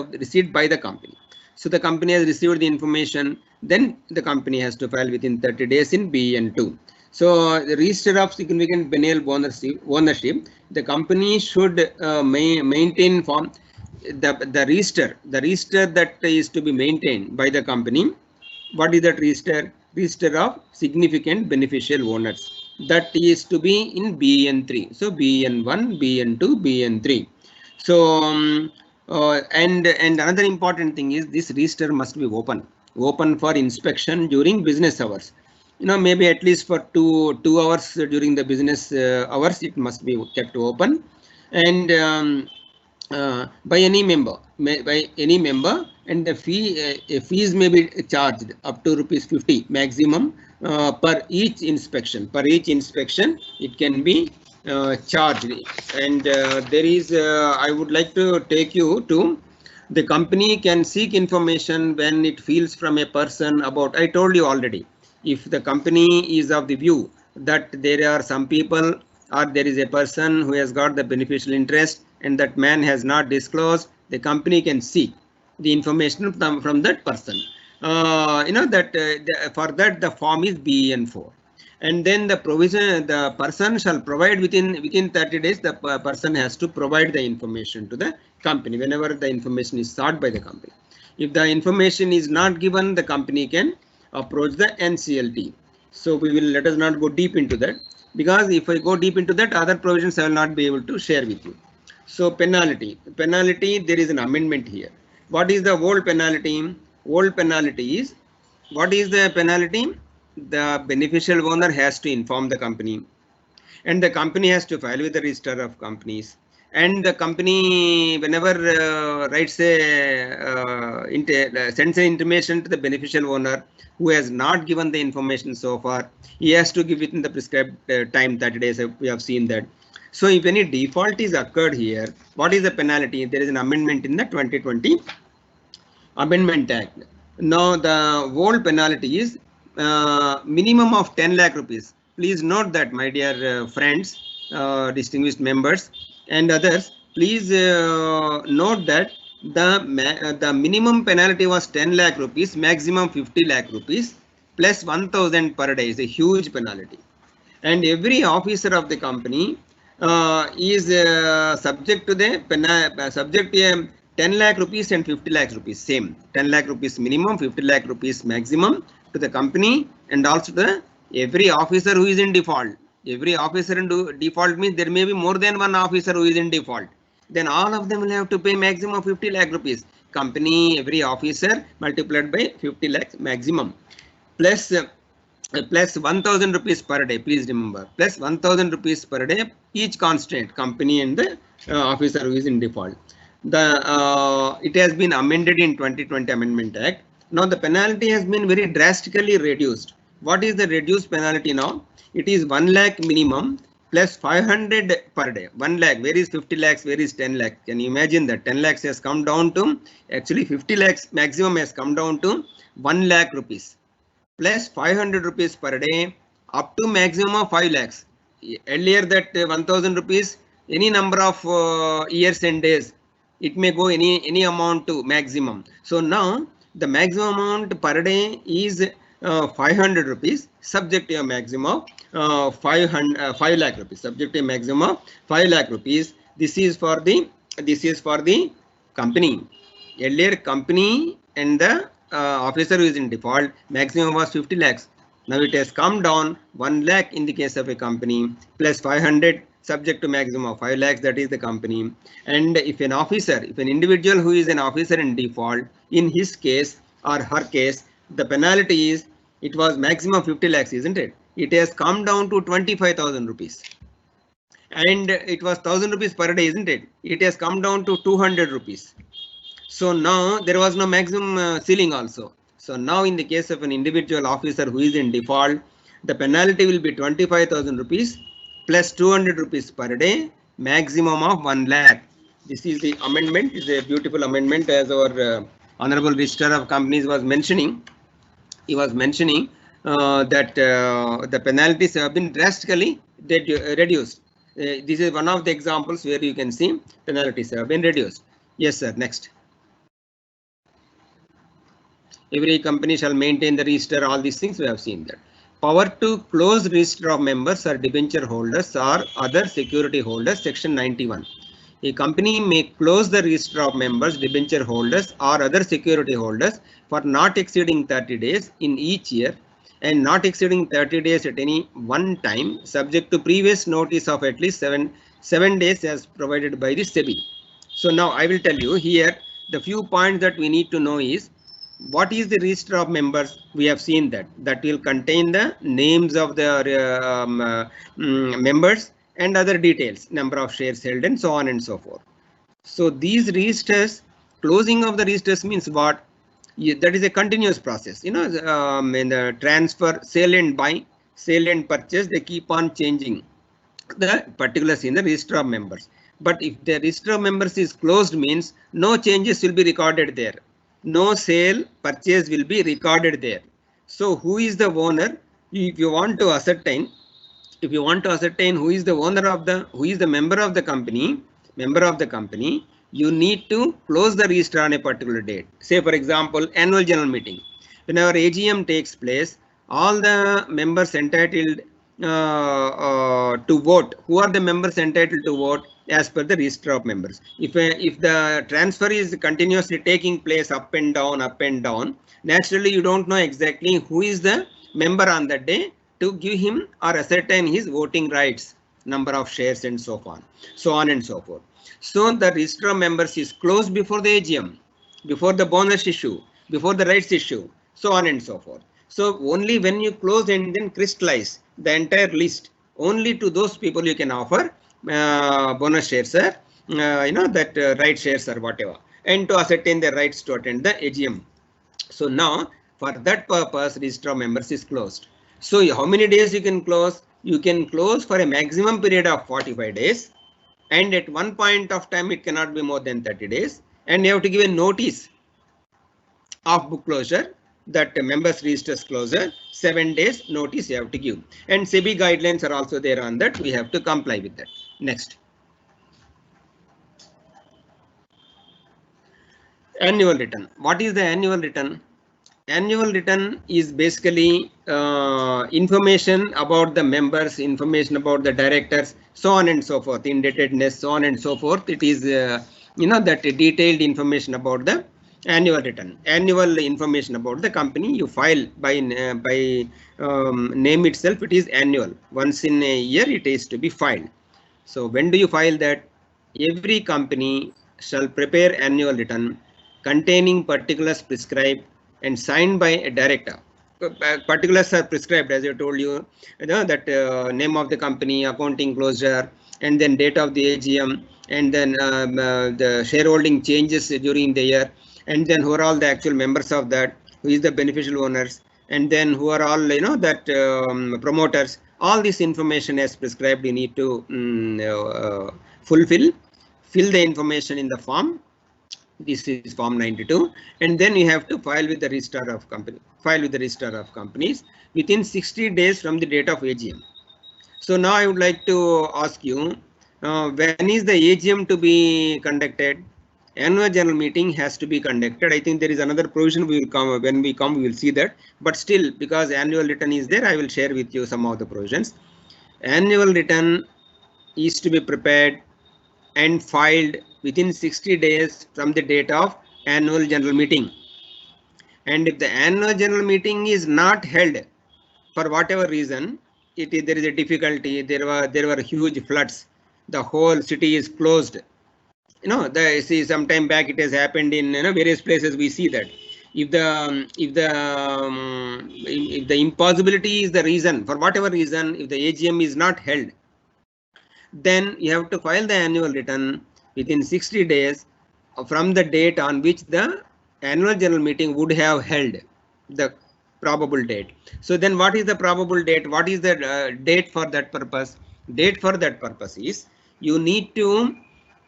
by the company. So the company has received the information, then the company has to file within 30 days in BN2. So the register of significant beneficial ownership, the company should maintain form the register that is to be maintained by the company. What is that register? Register of significant beneficial owners. That is to be in BN3. So BN1, BN2, BN3. So and another important thing is this register must be open for inspection during business hours. You know, maybe at least for two hours during the business hours, it must be kept open, and by any member, and the fees may be charged up to ₹50 maximum per each inspection. It can be charged, and there is I would like to take you to the company can seek information when it feels from a person about. I told you already, if the company is of the view that there are some people or there is a person who has got the beneficial interest and that man has not disclosed, the company can seek the information from that person. You know that for that the form is BN4, and then the provision, the person shall provide within 30 days. The person has to provide the information to the company whenever the information is sought by the company. If the information is not given, the company can approach the NCLT. So let us not go deep into that, because if I go deep into that, other provisions I will not be able to share with you. So penalty, there is an amendment here. What is the old penalty? Old penalty is, what is the penalty? The beneficial owner has to inform the company, and the company has to file with the register of companies, and the company whenever sends an intimation to the beneficial owner who has not given the information so far, he has to give it in the prescribed time, 30 days. We have seen that. So if any default is occurred here, what is the penalty? There is an amendment in the 2020 Amendment Act. Now the old penalty is minimum of 10 lakh rupees. Please note that, my dear friends, distinguished members and others, please note that the minimum penalty was 10 lakh rupees, maximum 50 lakh rupees, plus 1,000 per day is a huge penalty. And every officer of the company is subject to the 10 lakh rupees and 50 lakh rupees, same 10 lakh rupees minimum, 50 lakh rupees maximum to the company, and also the every officer who is in default. Every officer in default means there may be more than one officer who is in default. Then all of them will have to pay maximum 50 lakh rupees. Company, every officer multiplied by 50 lakhs maximum, plus 1,000 rupees per day. Please remember, plus 1,000 rupees per day each constant, company and the officer who is in default. It has been amended in 2020 Amendment Act. Now the penalty has been very drastically reduced. What is the reduced penalty now? It is 1 lakh minimum plus 500 per day. 1 lakh, where is 50 lakhs, where is 10 lakhs? Can you imagine that 10 lakhs has come down to, actually 50 lakhs maximum has come down to 1 lakh rupees plus 500 rupees per day up to maximum of 5 lakhs. Earlier that 1,000 rupees, any number of years and days, it may go any amount to maximum. So now the maximum amount per day is 500 rupees, subject to a maximum of 5 lakh rupees, subject to a maximum of 5 lakh rupees. This is for the company. Earlier company and the officer who is in default, maximum was 50 lakhs. Now it has come down 1 lakh in the case of a company, plus 500 subject to maximum of 5 lakhs, that is the company. And if an individual who is an officer in default, in his case or her case, the penalty is, it was maximum 50 lakhs, isn't it? It has come down to 25,000 rupees. And it was 1,000 rupees per day, isn't it? It has come down to 200 rupees. So now there was no maximum ceiling also. So now in the case of an individual officer who is in default, the penalty will be 25,000 rupees plus 200 rupees per day, maximum of 1 lakh. This is the amendment. It's a beautiful amendment, as our Honorable Registrar of Companies was mentioning. He was mentioning that the penalties have been drastically reduced. This is one of the examples where you can see penalties have been reduced. Yes, sir. Next. Every company shall maintain the register. All these things we have seen that. Power to close register of members or debenture holders or other security holders. Section 91. A company may close the register of members, debenture holders or other security holders for not exceeding 30 days in each year and not exceeding 30 days at any one time, subject to previous notice of at least seven days as provided by the SEBI. So now I will tell you here the few points that we need to know is what is the register of members. We have seen that will contain the names of the members and other details, number of shares held and so on and so forth. So these registers, closing of the registers means what? That is a continuous process. In the transfer, sale and buy, sale and purchase, they keep on changing the particulars in the register of members. But if the register of members is closed means no changes will be recorded there. No sale, purchase will be recorded there. So who is the owner? If you want to ascertain who is the owner of who is the member of the company, you need to close the register on a particular date. Say for example, annual general meeting. When our AGM takes place, all the members entitled to vote. Who are the members entitled to vote? As per the register of members. If the transfer is continuously taking place up and down, naturally you don't know exactly who is the member on that day to give him or ascertain his voting rights, number of shares and so on and so forth. So the register of members is closed before the AGM, before the bonus issue, before the rights issue, so on and so forth. So only when you close and then crystallize the entire list, only to those people you can offer bonus shares, right shares or whatever, and to ascertain their rights to attend the AGM. So now for that purpose, register of members is closed. So how many days you can close? You can close for a maximum period of 45 days. And at one point of time, it cannot be more than 30 days. And you have to give a notice of book closure, that members registers closure, 7 days notice you have to give. And SEBI guidelines are also there on that. We have to comply with that. Next. Annual return. What is the annual return? Annual return is basically information about the members, information about the directors, so on and so forth, indebtedness, so on and so forth. It is, that detailed information about the annual return. Annual information about the company you file by name itself. It is annual. Once in a year it is to be filed. So when do you file that? Every company shall prepare annual return containing particulars prescribed and signed by a director. Particulars are prescribed, as I told you, that name of the company, accounting closure, and then date of the AGM, and then the shareholding changes during the year, and then who are all the actual members of that, who is the beneficial owners, and then who are all promoters. All this information as prescribed, you need to fill the information in the form. This is form 92, and then you have to file with the registrar of company. File with the registrar of companies within 60 days from the date of AGM. So now I would like to ask you, when is the AGM to be conducted? Annual general meeting has to be conducted. I think there is another provision. We will come when we come. We will see that. But still, because annual return is there, I will share with you some of the provisions. Annual return is to be prepared and filed within 60 days from the date of annual general meeting. And if the annual general meeting is not held for whatever reason, there is a difficulty. There were huge floods. The whole city is closed. See, some time back it has happened in various places. We see that if the impossibility is the reason, for whatever reason, if the AGM is not held, then you have to file the annual return within 60 days from the date on which the annual general meeting would have held, the probable date. So then what is the probable date? What is the date for that purpose? Date for that purpose is you need to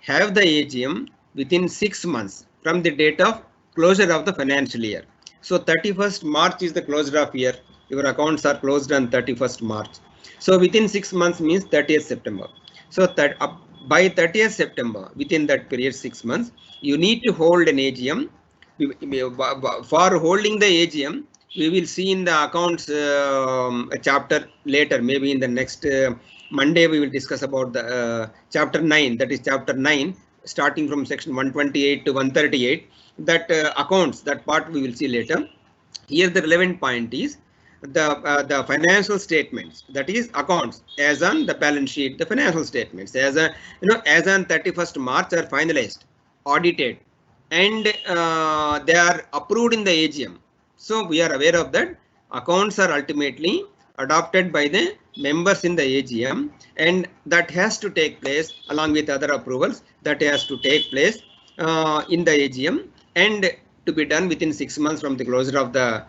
have the AGM within 6 months from the date of closure of the financial year. So 31st March is the closure of year. Your accounts are closed on 31st March. So within 6 months means 30th September. So that by 30th September, within that period 6 months, you need to hold an AGM. For holding the AGM, we will see in the accounts chapter later, maybe in the next Monday we will discuss about the chapter 9, that is chapter 9, starting from section 128 to 138, that accounts, that part we will see later. Here the relevant point is the financial statements, that is accounts as on the balance sheet, the financial statements as a as on 31st March are finalized, audited, and they are approved in the AGM. So we are aware of that. Accounts are ultimately adopted by the members in the AGM, and that has to take place along with other approvals, that has to take place in the AGM and to be done within 6 months from the closure of the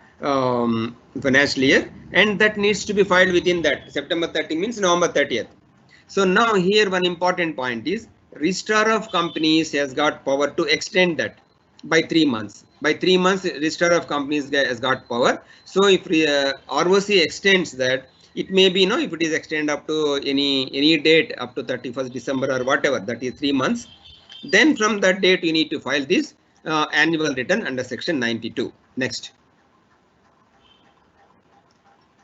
financial year, and that needs to be filed within that. September 30 means November 30th. So now here one important point is Registrar of Companies has got power to extend that by 3 months. By 3 months, Registrar of Companies has got power. So if ROC extends that, it may be, if it is extended up to any date up to 31st December or whatever, that is 3 months. Then from that date, you need to file this annual return under section 92. Next.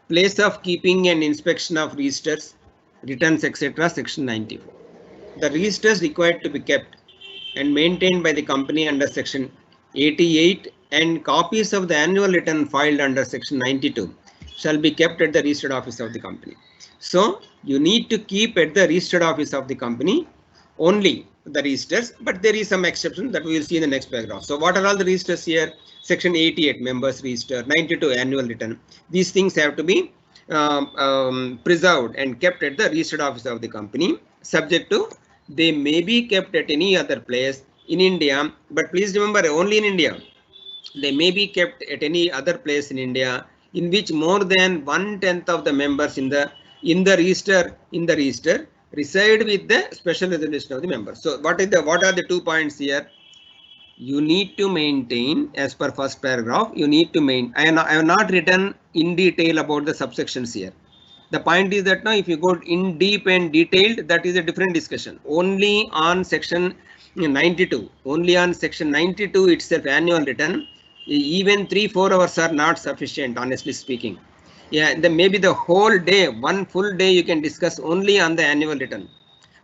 Place of keeping and inspection of registers, returns, etc. Section 94. The registers required to be kept and maintained by the company under section 88 and copies of the annual return filed under section 92 shall be kept at the registered office of the company. So you need to keep at the registered office of the company only the registers, but there is some exception that we will see in the next paragraph. So what are all the registers here? Section 88 members register, 92 annual return. These things have to be preserved and kept at the registered office of the company, subject to they may be kept at any other place in India, but please remember only in India. They may be kept at any other place in India in which more than 1/10 of the members in the register reside with the special resolution of the members. So what are the 2 points here? You need to maintain, as per first paragraph, you need to maintain. I have not written in detail about the subsections here. The point is that now if you go in deep and detailed, that is a different discussion. Only on section 92, only on section 92 itself, annual return, even 3-4 hours are not sufficient, honestly speaking. Yeah, maybe the whole day, one full day you can discuss only on the annual return.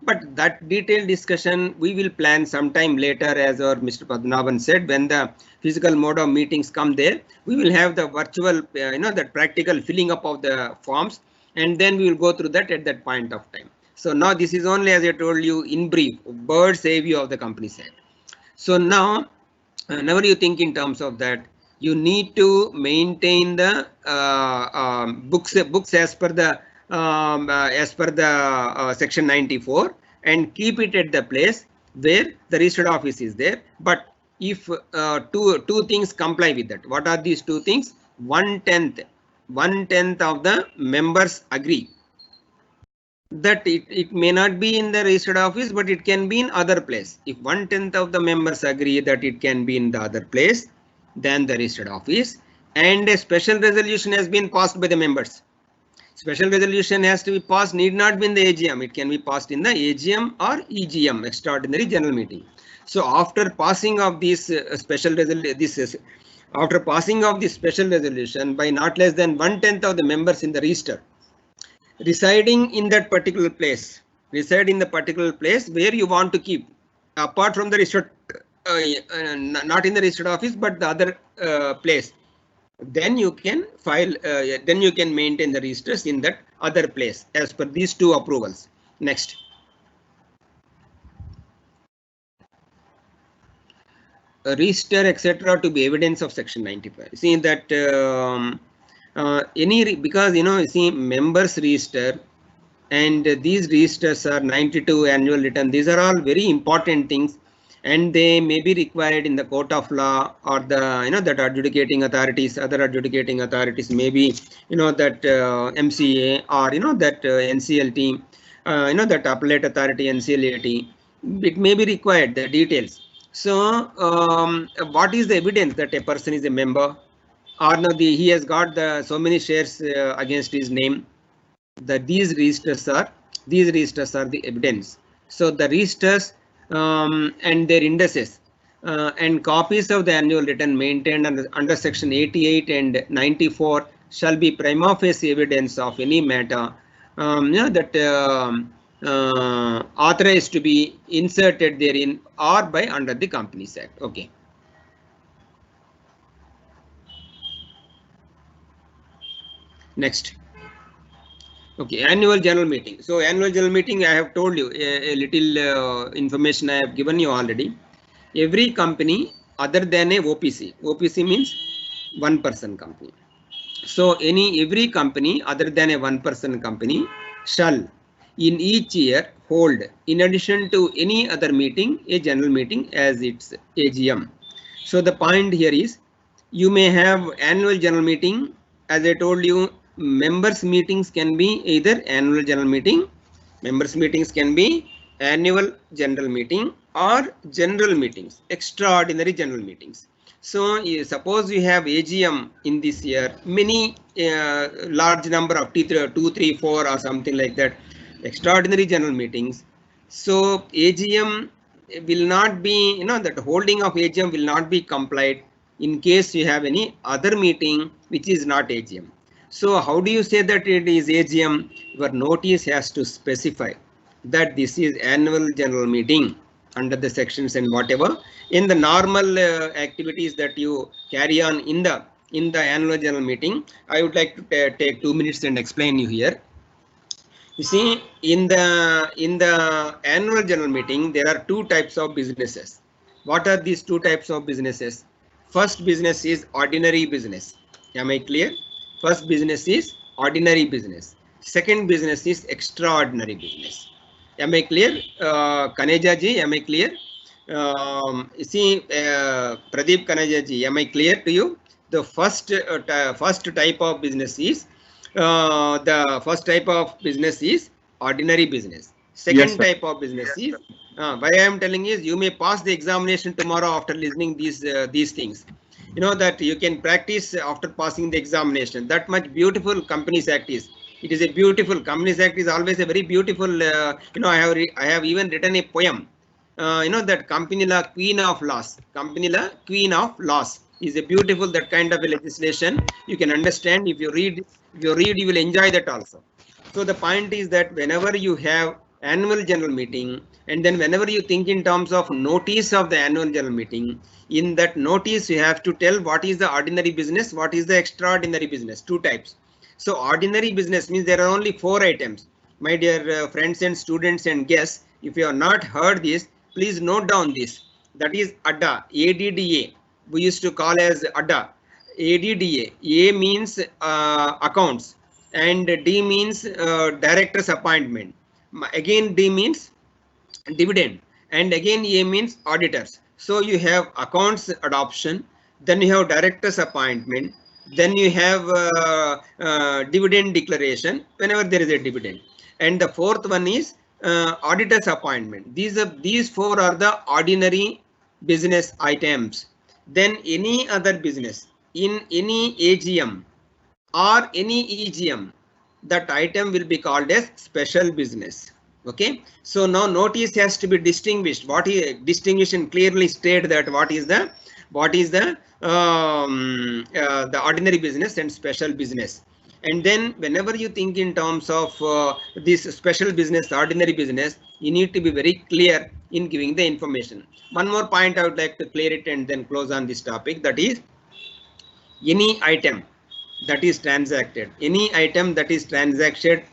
But that detailed discussion we will plan sometime later, as our Mr. Padmanabhan said, when the physical mode of meetings come there, we will have the virtual, that practical filling up of the forms, and then we will go through that at that point of time. So now this is only, as I told you, in brief, bird's eye view of the company side. So now, whenever you think in terms of that, you need to maintain the books as per the section 94 and keep it at the place where the registered office is there. But if two things comply with that, what are these 2 things? 1/10 of the members agree that it may not be in the registered office, but it can be in other place. If 1/10 of the members agree that it can be in the other place than the registered office, and a special resolution has been passed by the members. Special resolution has to be passed, need not be in the AGM. It can be passed in the AGM or EGM, extraordinary general meeting. So after passing of this special resolution, after passing of this special resolution by not less than 1/10 of the members in the register residing in that particular place, reside in the particular place where you want to keep, apart from the registered, not in the registered office, but the other place, then you can file, then you can maintain the registers in that other place as per these 2 approvals. Next. Register, etc. to be evidence of section 95. See that because see members register, and these registers are 92 annual return. These are all very important things, and they may be required in the court of law or the that adjudicating authorities, other adjudicating authorities, maybe that MCA or that NCLT, that appellate authority, NCLAT. It may be required, the details. So what is the evidence that a person is a member, or no, he has got so many shares against his name? That these registers are These registers are the evidence. So the registers and their indices and copies of the annual return maintained under section 88 and 94 shall be prima facie evidence of any matter that authorized to be inserted therein or by under the Companies Act. Okay. Next. Okay, annual general meeting. So annual general meeting, I have told you a little information I have given you already. Every company other than a OPC, OPC means one person company. So every company other than a one person company shall in each year hold, in addition to any other meeting, a general meeting as its AGM. So the point here is, you may have annual general meeting. As I told you, members meetings can be either annual general meeting, members meetings can be annual general meeting, or general meetings, extraordinary general meetings. So suppose you have AGM in this year, many large number of 2, 3, 4 or something like that, extraordinary general meetings. So AGM will not be, that holding of AGM will not be complied in case you have any other meeting which is not AGM. So how do you say that it is AGM? Your notice has to specify that this is annual general meeting under the sections and whatever. In the normal activities that you carry on in the annual general meeting, I would like to take 2 minutes and explain you here. You see, in the annual general meeting, there are 2 types of businesses. What are these 2 types of businesses? First business is ordinary business. Am I clear? First business is ordinary business. Second business is extraordinary business. Am I clear? Kaneja ji, am I clear? You see, Pradeep Kaneja ji, am I clear to you? The first type of business is ordinary business. Second type of business is why I am telling is, you may pass the examination tomorrow after listening these things. You know that you can practice after passing the examination. That much beautiful Companies Act is. It is a beautiful, Companies Act is always a very beautiful. I have even written a poem. That Company Law, Queen of Laws. Company Law, Queen of Laws is a beautiful, that kind of a legislation. You can understand if you read. You will enjoy that also. So the point is that whenever you have annual general meeting, and then whenever you think in terms of notice of the annual general meeting, in that notice you have to tell what is the ordinary business, what is the extraordinary business, 2 types. So ordinary business means there are only 4 items. My dear friends and students and guests, if you have not heard this, please note down this. That is ADDA, ADDA. We used to call as ADDA. ADDA. A means accounts, and D means director's appointment. Again D means dividend, and again A means auditors. So you have accounts adoption, then you have director's appointment, then you have dividend declaration whenever there is a dividend, and the 4th one is auditor's appointment. These 4 are the ordinary business items. Then any other business in any AGM or any EGM, that item will be called as special business. Okay, so now notice has to be distinguished. What is distinguished and clearly state that what is the ordinary business and special business. And then whenever you think in terms of this special business, ordinary business, you need to be very clear in giving the information. One more point I would like to clear it and then close on this topic. That is, any item that is transacted, any item that is transacted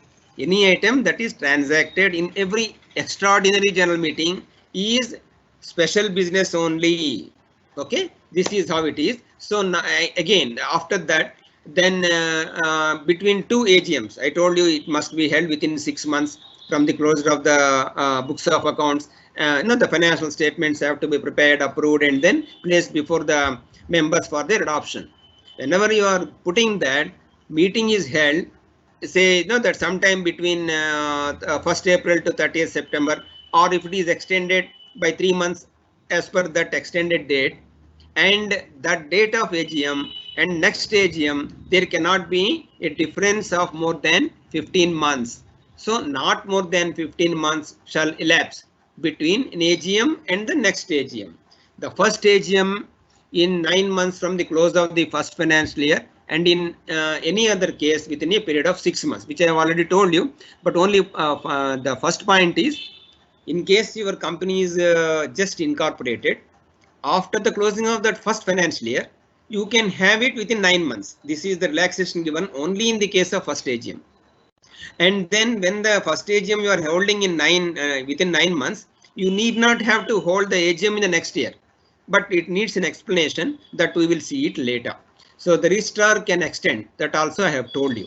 in every extraordinary general meeting is special business only. Okay, this is how it is. So again, after that, then between 2 AGMs, I told you it must be held within 6 months from the closure of the books of accounts. The financial statements have to be prepared, approved, and then placed before the members for their adoption. Whenever you are putting that, meeting is held, say that sometime between 1st April to 30th September, or if it is extended by 3 months as per that extended date, and that date of AGM and next AGM, there cannot be a difference of more than 15 months. So not more than 15 months shall elapse between an AGM and the next AGM. The first AGM in 9 months from the close of the first financial year, and in any other case within a period of 6 months, which I have already told you. But only the first point is, in case your company is just incorporated, after the closing of that first financial year, you can have it within 9 months. This is the relaxation given only in the case of first AGM. And then when the first AGM you are holding in within 9 months, you need not have to hold the AGM in the next year, but it needs an explanation that we will see it later. So the registrar can extend that also I have told you.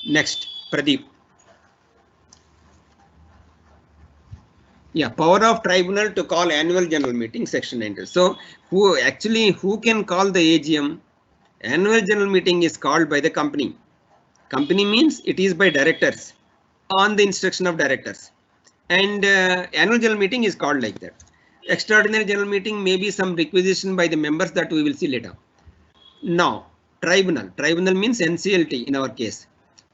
Next, Pradeep. Yeah, power of tribunal to call annual general meeting, section 90. So who can call the AGM? Annual general meeting is called by the company. Company means it is by directors on the instruction of directors, and annual general meeting is called like that. Extraordinary general meeting may be some requisition by the members that we will see later. Now, tribunal means NCLT in our case.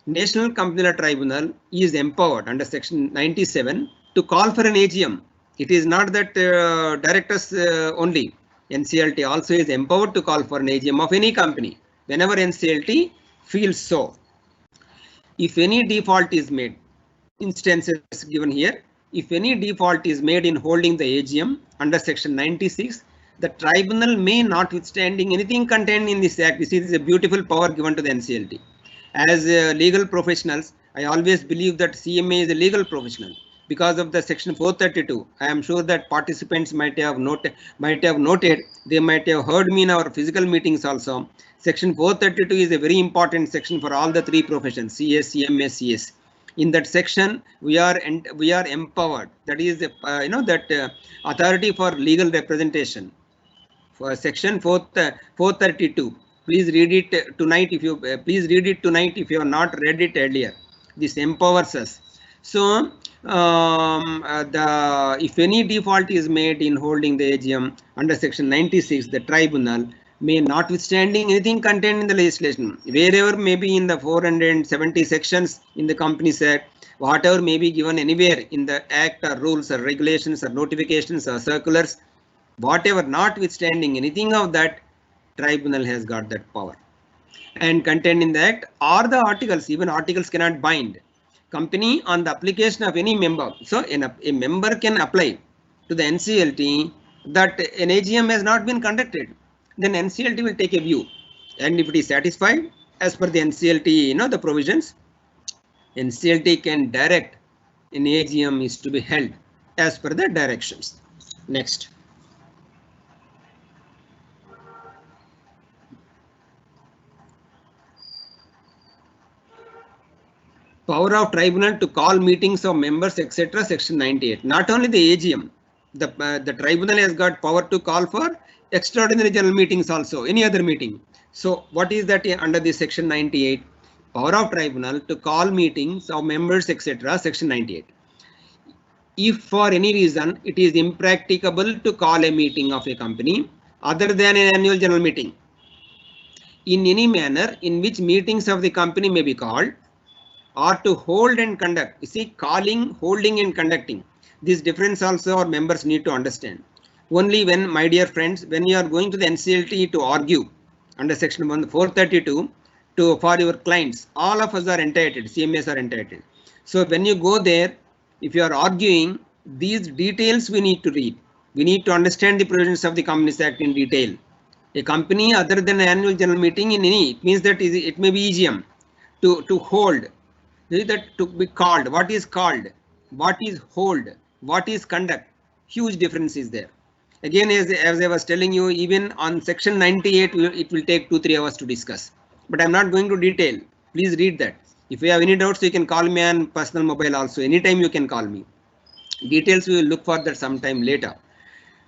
National Company Law Tribunal is empowered under section 97 to call for an AGM. It is not that directors only. NCLT also is empowered to call for an AGM of any company whenever NCLT feels so. If any default is made, instances given here, if any default is made in holding the AGM under section 96, the tribunal may, notwithstanding anything contained in this act, this is a beautiful power given to the NCLT. As legal professionals, I always believe that CMA is a legal professional. Because of the section 432, I am sure that participants might have noted, they might have heard me in our physical meetings also. Section 432 is a very important section for all the three professions, CS, CMA, CS. In that section, we are empowered. That is, authority for legal representation. For section 432, please read it tonight. If you if you have not read it earlier, this empowers us. So, if any default is made in holding the AGM under section 96, the tribunal may, notwithstanding anything contained in the legislation, wherever may be in the 470 sections in the Companies Act, whatever may be given anywhere in the act or rules or regulations or notifications or circulars, whatever, notwithstanding anything of that, tribunal has got that power. And contained in the act are the articles, even articles cannot bind company on the application of any member. So a member can apply to the NCLT that an AGM has not been conducted. Then NCLT will take a view, and if it is satisfied as per the NCLT, the provisions, NCLT can direct an AGM is to be held as per the directions. Next. Power of tribunal to call meetings of members, etc. Section 98. Not only the AGM, the tribunal has got power to call for extraordinary general meetings also, any other meeting. So what is that under the section 98? Power of tribunal to call meetings of members, etc. Section 98. If for any reason it is impracticable to call a meeting of a company other than an annual general meeting, in any manner in which meetings of the company may be called, or to hold and conduct. You see, calling, holding and conducting. This difference also our members need to understand. Only when, my dear friends, when you are going to the NCLT to argue under section 432 for your clients, all of us are entitled, CMAs are entitled. So when you go there, if you are arguing, these details we need to read. We need to understand the provisions of the Companies Act in detail. A company other than an annual general meeting in any, it means that it may be EGM to hold. That to be called, what is called, what is hold, what is conduct, huge difference is there. Again, as I was telling you, even on section 98, it will take 2-3 hours to discuss, but I'm not going to detail. Please read that. If you have any doubts, you can call me on personal mobile also. Anytime you can call me. Details we will look for that sometime later.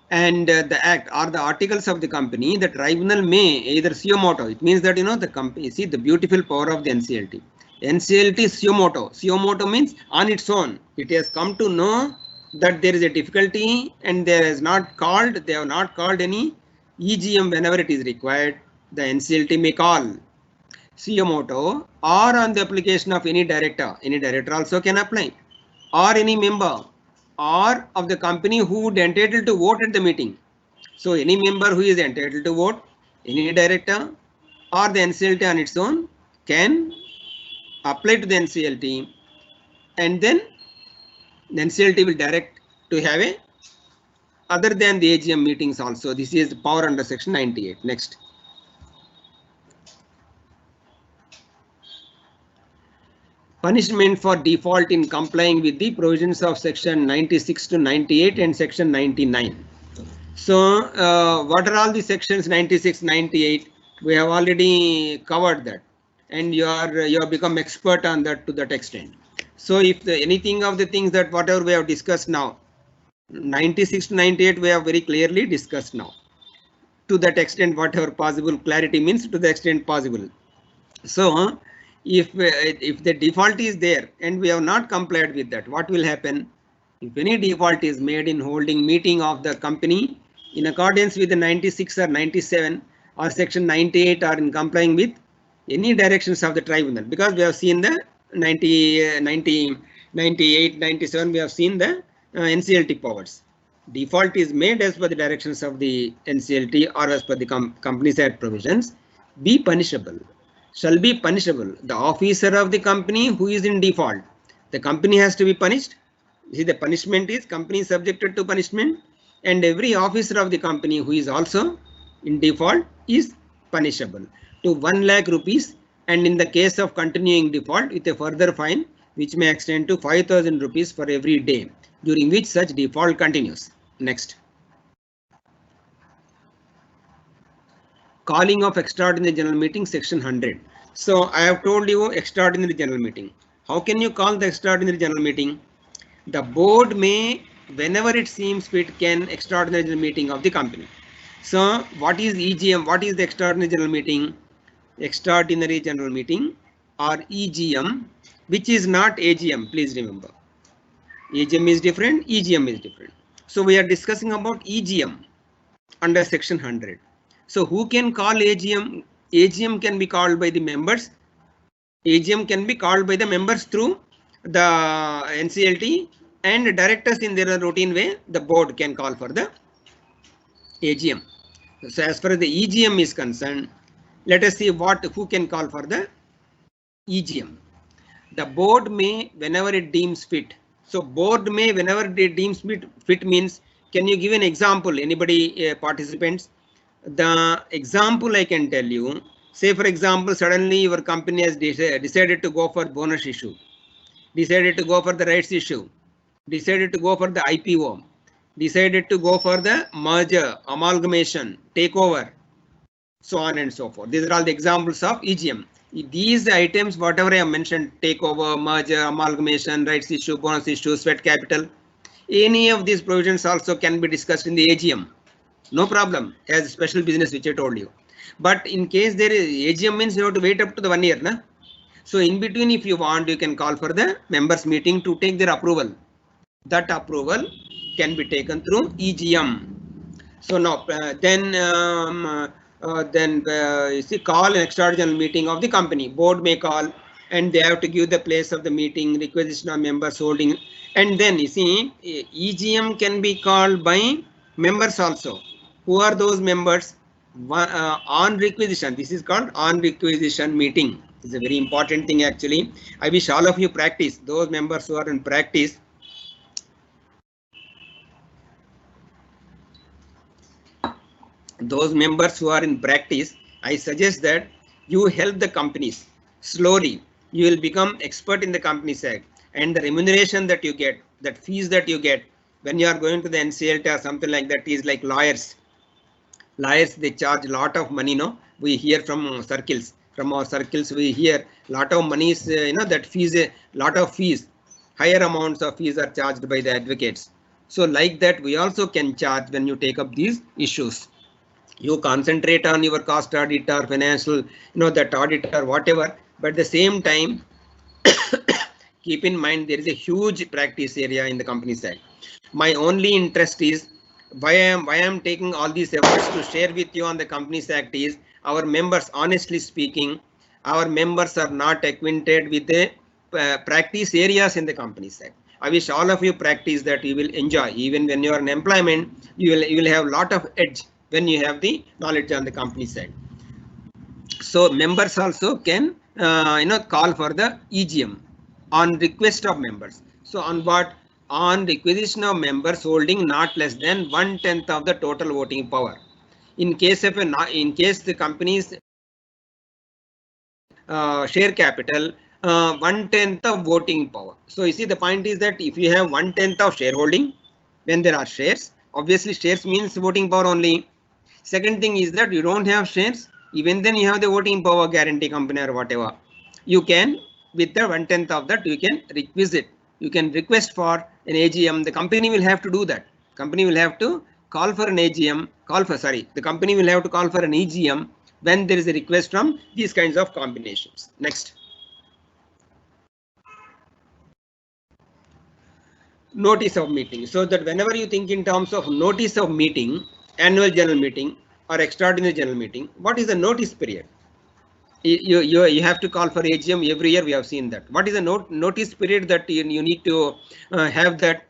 And the act or the articles of the company, the tribunal may either suo moto. It means that, the company, see the beautiful power of the NCLT. NCLT suo moto. Suo moto means on its own. It has come to know that there is a difficulty and they have not called any EGM whenever it is required. The NCLT may call. suo motu, or on the application of any director also can apply, or any member or of the company who would entitled to vote at the meeting. So any member who is entitled to vote, any director or the NCLT on its own can apply to the NCLT, and then the NCLT will direct to have a other than the AGM meetings also. This is the power under section 98. Next. Punishment for default in complying with the provisions of section 96 to 98 and section 99. So what are all the sections 96, 98? We have already covered that, and you have become expert on that to that extent. So if anything of the things that whatever we have discussed now, 96 to 98 we have very clearly discussed now. To that extent, whatever possible, clarity means to the extent possible. So if the default is there and we have not complied with that, what will happen? If any default is made in holding meeting of the company in accordance with the 96 or 97 or section 98 or in complying with any directions of the tribunal, because we have seen the 98, 97, we have seen the NCLT powers. Default is made as per the directions of the NCLT or as per the Companies Act provisions, be punishable, shall be punishable. The officer of the company who is in default, the company has to be punished. See, the punishment is company subjected to punishment, and every officer of the company who is also in default is punishable to 1 lakh rupees, and in the case of continuing default with a further fine which may extend to 5,000 rupees for every day during which such default continues. Next. Calling of extraordinary general meeting, section 100. So I have told you extraordinary general meeting. How can you call the extraordinary general meeting? The board may, whenever it seems fit, can extraordinary general meeting of the company. So what is EGM? What is the extraordinary general meeting? Extraordinary general meeting or EGM, which is not AGM, please remember. AGM is different, EGM is different. So we are discussing about EGM under section 100. So who can call AGM? AGM can be called by the members. AGM can be called by the members through the NCLT, and directors in their routine way, the board can call for the AGM. So as far as the EGM is concerned, let us see who can call for the EGM. The board may, whenever it deems fit. So board may, whenever it deems fit means, can you give an example? Anybody participants? The example I can tell you, say for example, suddenly your company has decided to go for bonus issue, decided to go for the rights issue, decided to go for the IPO, decided to go for the merger, amalgamation, takeover, so on and so forth. These are all the examples of EGM. These items, whatever I have mentioned, takeover, merger, amalgamation, rights issue, bonus issue, sweat capital, any of these provisions also can be discussed in the AGM. No problem, as special business which I told you. But in case there is AGM means you have to wait up to the 1 year. Na? So in between, if you want, you can call for the members meeting to take their approval. That approval can be taken through EGM. So now you see, call an extraordinary meeting of the company. Board may call, and they have to give the place of the meeting, requisition of members holding, and then you see EGM can be called by members also. Who are those members? On requisition. This is called on requisition meeting. It's a very important thing actually. I wish all of you practice. Those members who are in practice, I suggest that you help the companies slowly. You will become expert in the Companies Act, and the remuneration that you get, that fees that you get when you are going to the NCLT or something like that is like lawyers. Lawyers, they charge a lot of money. No, we hear from circles. From our circles, we hear lot of money is that fees, a lot of fees, higher amounts of fees are charged by the advocates. So like that, we also can charge when you take up these issues. You concentrate on your cost audit or financial, that audit or whatever, but at the same time, keep in mind there is a huge practice area in the Companies Act. My only interest is why I am taking all these efforts to share with you on the Companies Act is our members, honestly speaking, our members are not acquainted with the practice areas in the company side. I wish all of you practice that. You will enjoy. Even when you are in employment, you will have a lot of edge when you have the knowledge on the company side. So members also can call for the EGM on request of members. So on what? On requisition of members holding not less than 1/10 of the total voting power. In case of the company's share capital, 1/10 of voting power. So you see, the point is that if you have 1/10 of shareholding, when there are shares, obviously shares means voting power only. Second thing is that you don't have shares, even then you have the voting power, guarantee company or whatever. You can, with the 1/10 of that, you can requisite. You can request for an AGM. The company will have to do that. Company will have to call for an AGM. The company will have to call for an EGM when there is a request from these kinds of combinations. Next. Notice of meeting. So that whenever you think in terms of notice of meeting, annual general meeting or extraordinary general meeting, what is the notice period? You have to call for AGM every year. We have seen that. What is the notice period that you need to have that?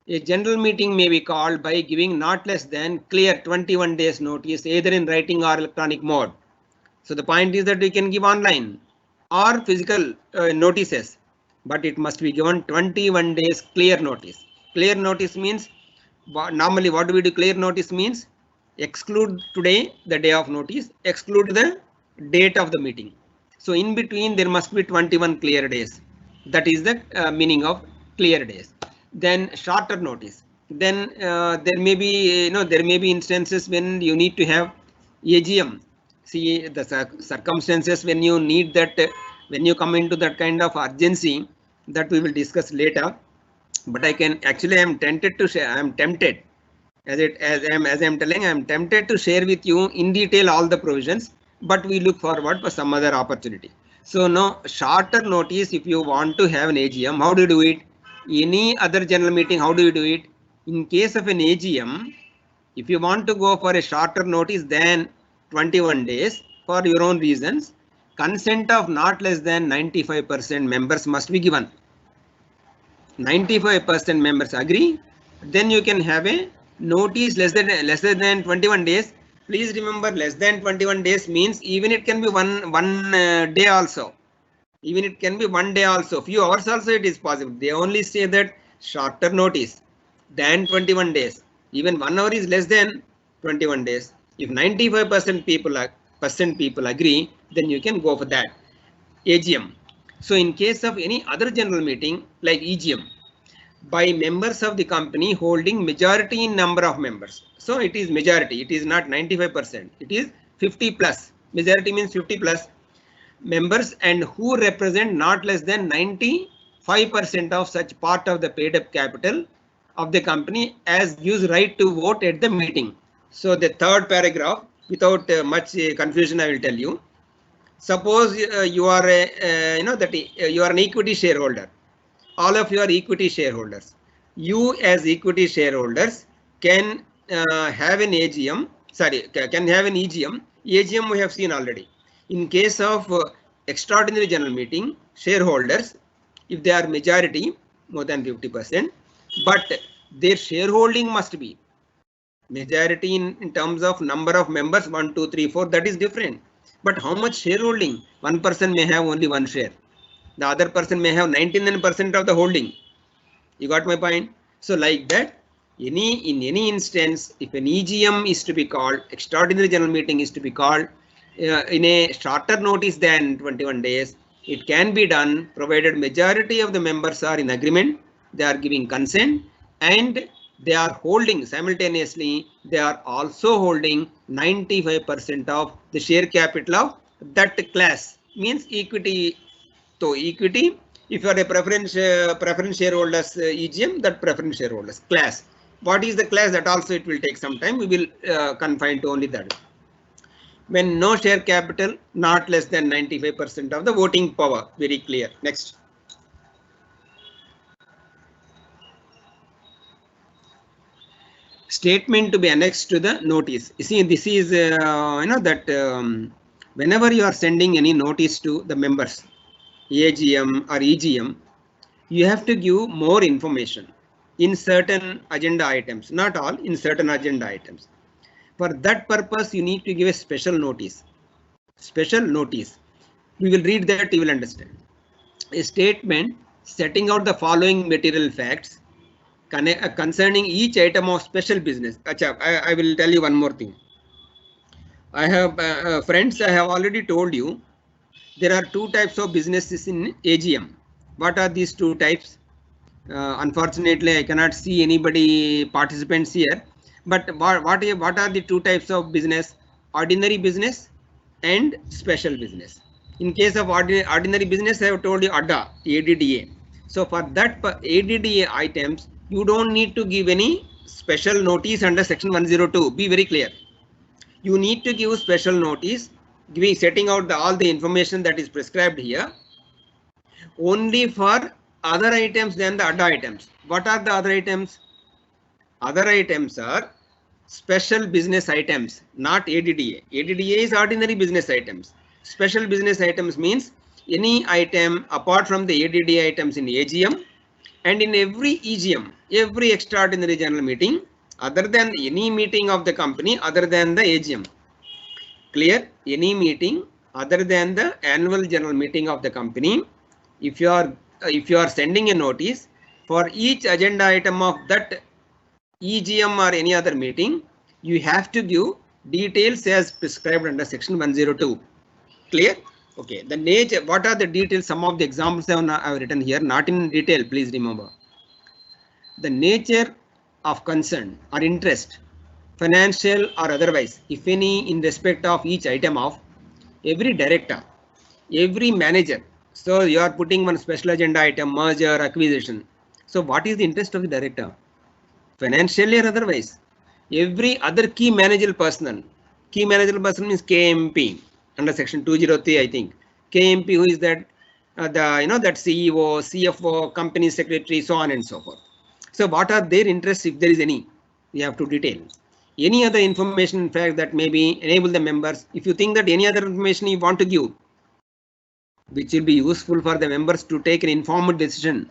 A general meeting may be called by giving not less than clear 21 days notice, either in writing or electronic mode. So the point is that we can give online or physical notices, but it must be given 21 days clear notice. Clear notice means, normally what do we do? Clear notice means exclude today, the day of notice, exclude the date of the meeting. So in between there must be 21 clear days. That is the meaning of clear days. Then shorter notice. Then there may be instances when you need to have AGM. See the circumstances when you need that, when you come into that kind of urgency, that we will discuss later. But I am tempted to share. I am tempted, as I am telling, I am tempted to share with you in detail all the provisions, but we look forward for some other opportunity. So now shorter notice, if you want to have an AGM, how do you do it? Any other general meeting, how do you do it? In case of an AGM, if you want to go for a shorter notice than 21 days for your own reasons, consent of not less than 95% members must be given. 95% members agree, then you can have a notice less than 21 days. Please remember, less than 21 days means even it can be one day also. Even it can be 1 day also, few hours also it is possible. They only say that shorter notice than 21 days. Even 1 hour is less than 21 days. If 95% people agree, then you can go for that AGM. So in case of any other general meeting like EGM, by members of the company holding majority in number of members. So it is majority. It is not 95%. It is 50 plus. Majority means 50 plus members, and who represent not less than 95% of such part of the paid up capital of the company as gives right to vote at the meeting. So the third paragraph, without much confusion, I will tell you. Suppose you are you are an equity shareholder. All of you are equity shareholders. You as equity shareholders can have an AGM. Can have an EGM. AGM we have seen already. In case of extraordinary general meeting, shareholders, if they are majority, more than 50%, but their shareholding must be majority in terms of number of members, 1, 2, 3, 4, that is different. But how much shareholding? One person may have only one share. The other person may have 99% of the holding. You got my point? So like that, in any instance, if an EGM is to be called, extraordinary general meeting is to be called, in a shorter notice than 21 days, it can be done provided majority of the members are in agreement, they are giving consent, and they are holding simultaneously, they are also holding 95% of the share capital of that class, means equity. So equity, if you are a preference shareholders EGM, that preference shareholders class. What is the class? That also it will take some time. We will confine to only that. When no share capital, not less than 95% of the voting power. Very clear. Next. Statement to be annexed to the notice. You see, this is that Whenever you are sending any notice to the members, AGM or EGM, you have to give more information in certain agenda items, not all, in certain agenda items. For that purpose, you need to give a special notice. Special notice. We will read that, you will understand. A statement setting out the following material facts concerning each item of special business. Achha, I will tell you one more thing. I have friends, I have already told you there are two types of businesses in AGM. What are these two types? Unfortunately, I cannot see anybody participants here. But what are the two types of business? Ordinary business and special business. In case of ordinary business, I have told you ADDA. So for that ADDA items, you don't need to give any special notice under section 102. Be very clear. You need to give special notice, setting out all the information that is prescribed here, only for other items than the ADDA items. What are the other items? Other items are special business items, not ADDA. ADDA is ordinary business items. Special business items means any item apart from the ADDA items in AGM and in every EGM, every extraordinary general meeting, other than any meeting of the company other than the AGM. Clear? Any meeting other than the annual general meeting of the company. If you are sending a notice for each agenda item of that EGM or any other meeting, you have to give details as prescribed under section 102. Clear? Okay. The nature, what are the details? Some of the examples I have written here, not in detail, please remember. The nature of concern or interest, financial or otherwise, if any, in respect of each item of every director, every manager. So you are putting one special agenda item, merger, acquisition. So what is the interest of the director? Financially or otherwise? Every other key managerial personnel. Key managerial person means KMP under section 203, I think. KMP, who is that? That CEO, CFO, company secretary, so on and so forth. So what are their interests, if there is any? We have to detail. Any other information, in fact, that maybe enable the members. If you think that any other information you want to give, which will be useful for the members to take an informed decision,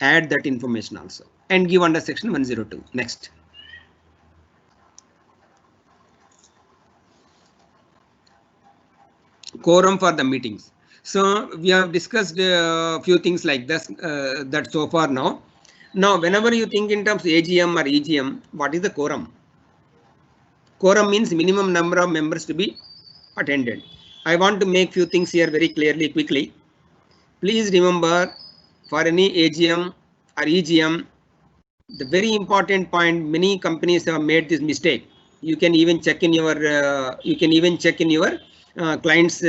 add that information also and give under section 102. Next. Quorum for the meetings. So we have discussed a few things like this that so far now. Now, whenever you think in terms of AGM or EGM, what is the quorum? Quorum means minimum number of members to be attended. I want to make few things here very clearly, quickly. Please remember, for any AGM or EGM, the very important point, many companies have made this mistake. You can even check in your clients'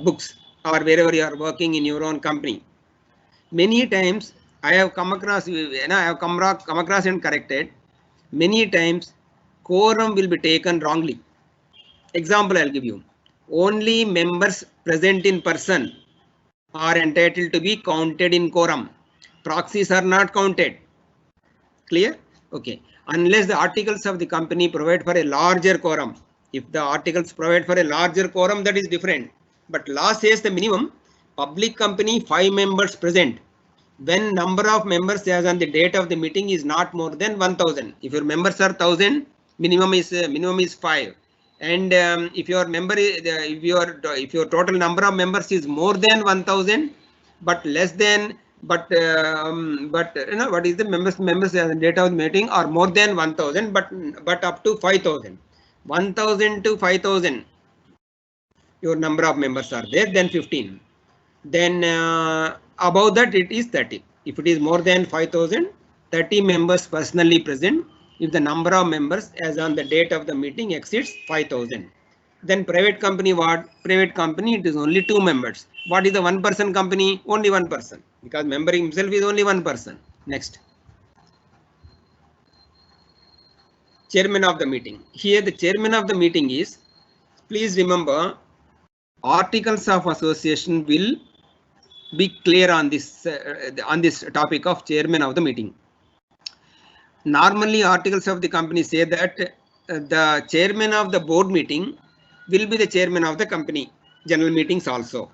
books or wherever you are working in your own company. Many times I have come across, come across and corrected. Many times quorum will be taken wrongly. Example I'll give you. Only members present in person are entitled to be counted in quorum. Proxies are not counted. Clear? Okay. Unless the articles of the company provide for a larger quorum. If the articles provide for a larger quorum, that is different. But law says the minimum public company 5 members present. When number of members as on the date of the meeting is not more than 1000. If your members are 1000, minimum is 5. And if your total number of members is more than 1000, but less than, what is the members as on date of the meeting are more than 1000, but up to 5000. 1000 to 5000, your number of members are there, then 15. Then above that it is 30. If it is more than 5000, 30 members personally present. If the number of members as on the date of the meeting exceeds 5000. Then private company, what? Private company, it is only 2 members. What is the 1-person company? Only 1 person, because member himself is only 1 person. Next. Chairman of the meeting. Here the chairman of the meeting is, please remember, articles of association will be clear on this topic of chairman of the meeting. Normally articles of the company say that the chairman of the board meeting will be the chairman of the company. general meetings also.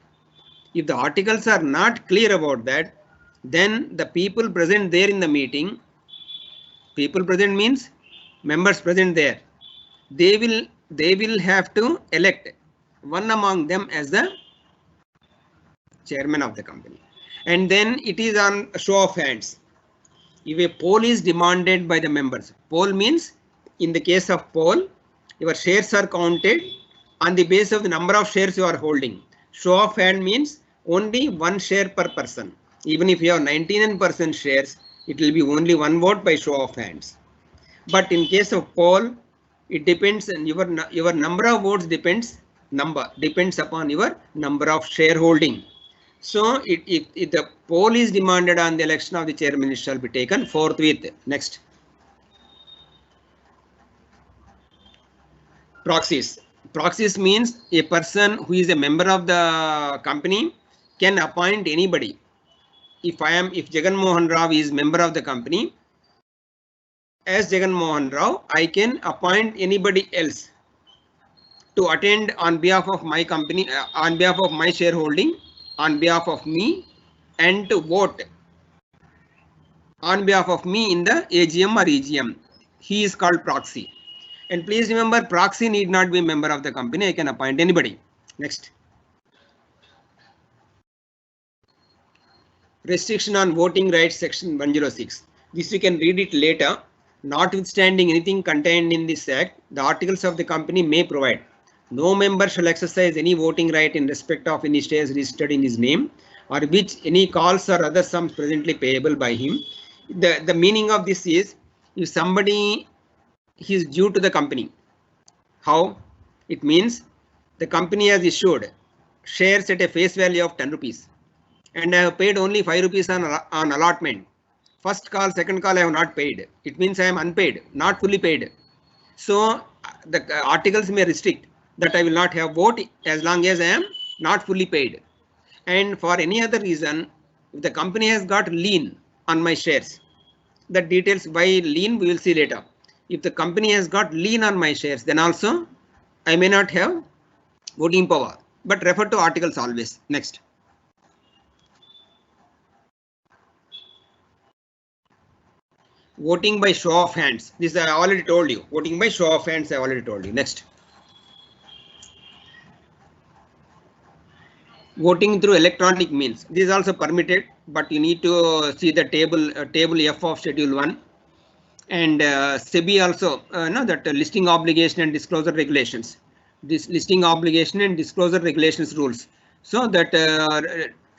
If the articles are not clear about that, then the people present there in the meeting, people present means members present there, they will have to elect one among them as the chairman of the company. And then it is on show of hands. If a poll is demanded by the members, poll means in the case of poll, your shares are counted on the basis of the number of shares you are holding. Show of hand means only one share per person. Even if you have 99% shares, it will be only one vote by show of hands. But in case of poll, it depends on your number of votes depends upon your number of shareholding. So if the poll is demanded on the election of the chairman, it shall be taken forthwith. Next. Proxies. Proxies means a person who is a member of the company can appoint anybody. If Jagan Mohan Rao is member of the company, as Jagan Mohan Rao, I can appoint anybody else to attend on behalf of my company, on behalf of my shareholding, on behalf of me, and to vote on behalf of me in the AGM or EGM. He is called proxy. And please remember, proxy need not be a member of the company. I can appoint anybody. Next. Restriction on voting rights, section 106. This you can read it later. Notwithstanding anything contained in this act, the articles of the company may provide: no member shall exercise any voting right in respect of any shares registered in his name, or which any calls or other sums presently payable by him. The meaning of this is, if somebody is due to the company. How? It means the company has issued shares at a face value of 10 rupees and I have paid only 5 rupees on allotment. First call, second call I have not paid. It means I am unpaid, not fully paid. So the articles may restrict that I will not have vote as long as I am not fully paid. And for any other reason, if the company has got lien on my shares, the details by lien we will see later. If the company has got lien on my shares, then also I may not have voting power, but refer to articles always. Next. Voting by show of hands. This I already told you. Voting by show of hands I already told you. Next. Voting through electronic means. This is also permitted, but you need to see the table F of Schedule 1. And SEBI also know that listing obligation and disclosure regulations. This listing obligation and disclosure regulations rules. So that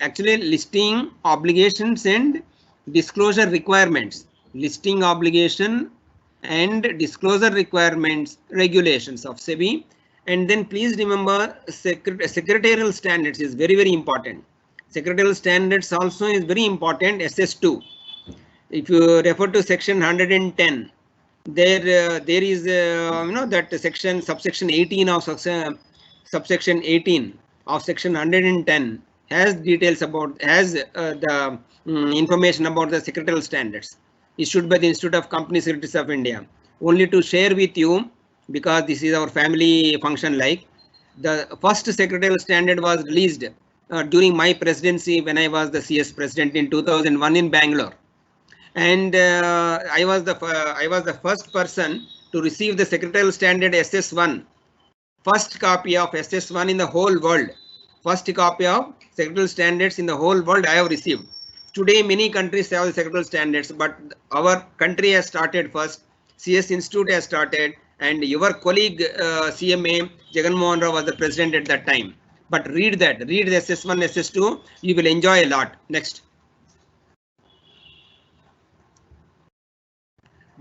actually listing obligations and disclosure requirements. Listing obligation and disclosure requirements regulations of SEBI. And then please remember secretarial standards is very, very important. Secretarial standards also is very important. SS2. If you refer to section 110, there is that section subsection 18 of subsection 18 of section 110 has details about the information about the secretarial standards issued by the Institute of Company Secretaries of India. Only to share with you, because this is our family function, like the first secretarial standard was released during my presidency when I was the CS president in 2001 in Bangalore. And I was the first person to receive the secretarial standard SS1, first copy of SS1 in the whole world. First copy of secretarial standards in the whole world I have received. Today many countries have the secretarial standards, but our country has started first. CS Institute has started, and your colleague CMA Jagan Mohan Rao was the president at that time. But read the SS1, SS2, you will enjoy a lot. Next.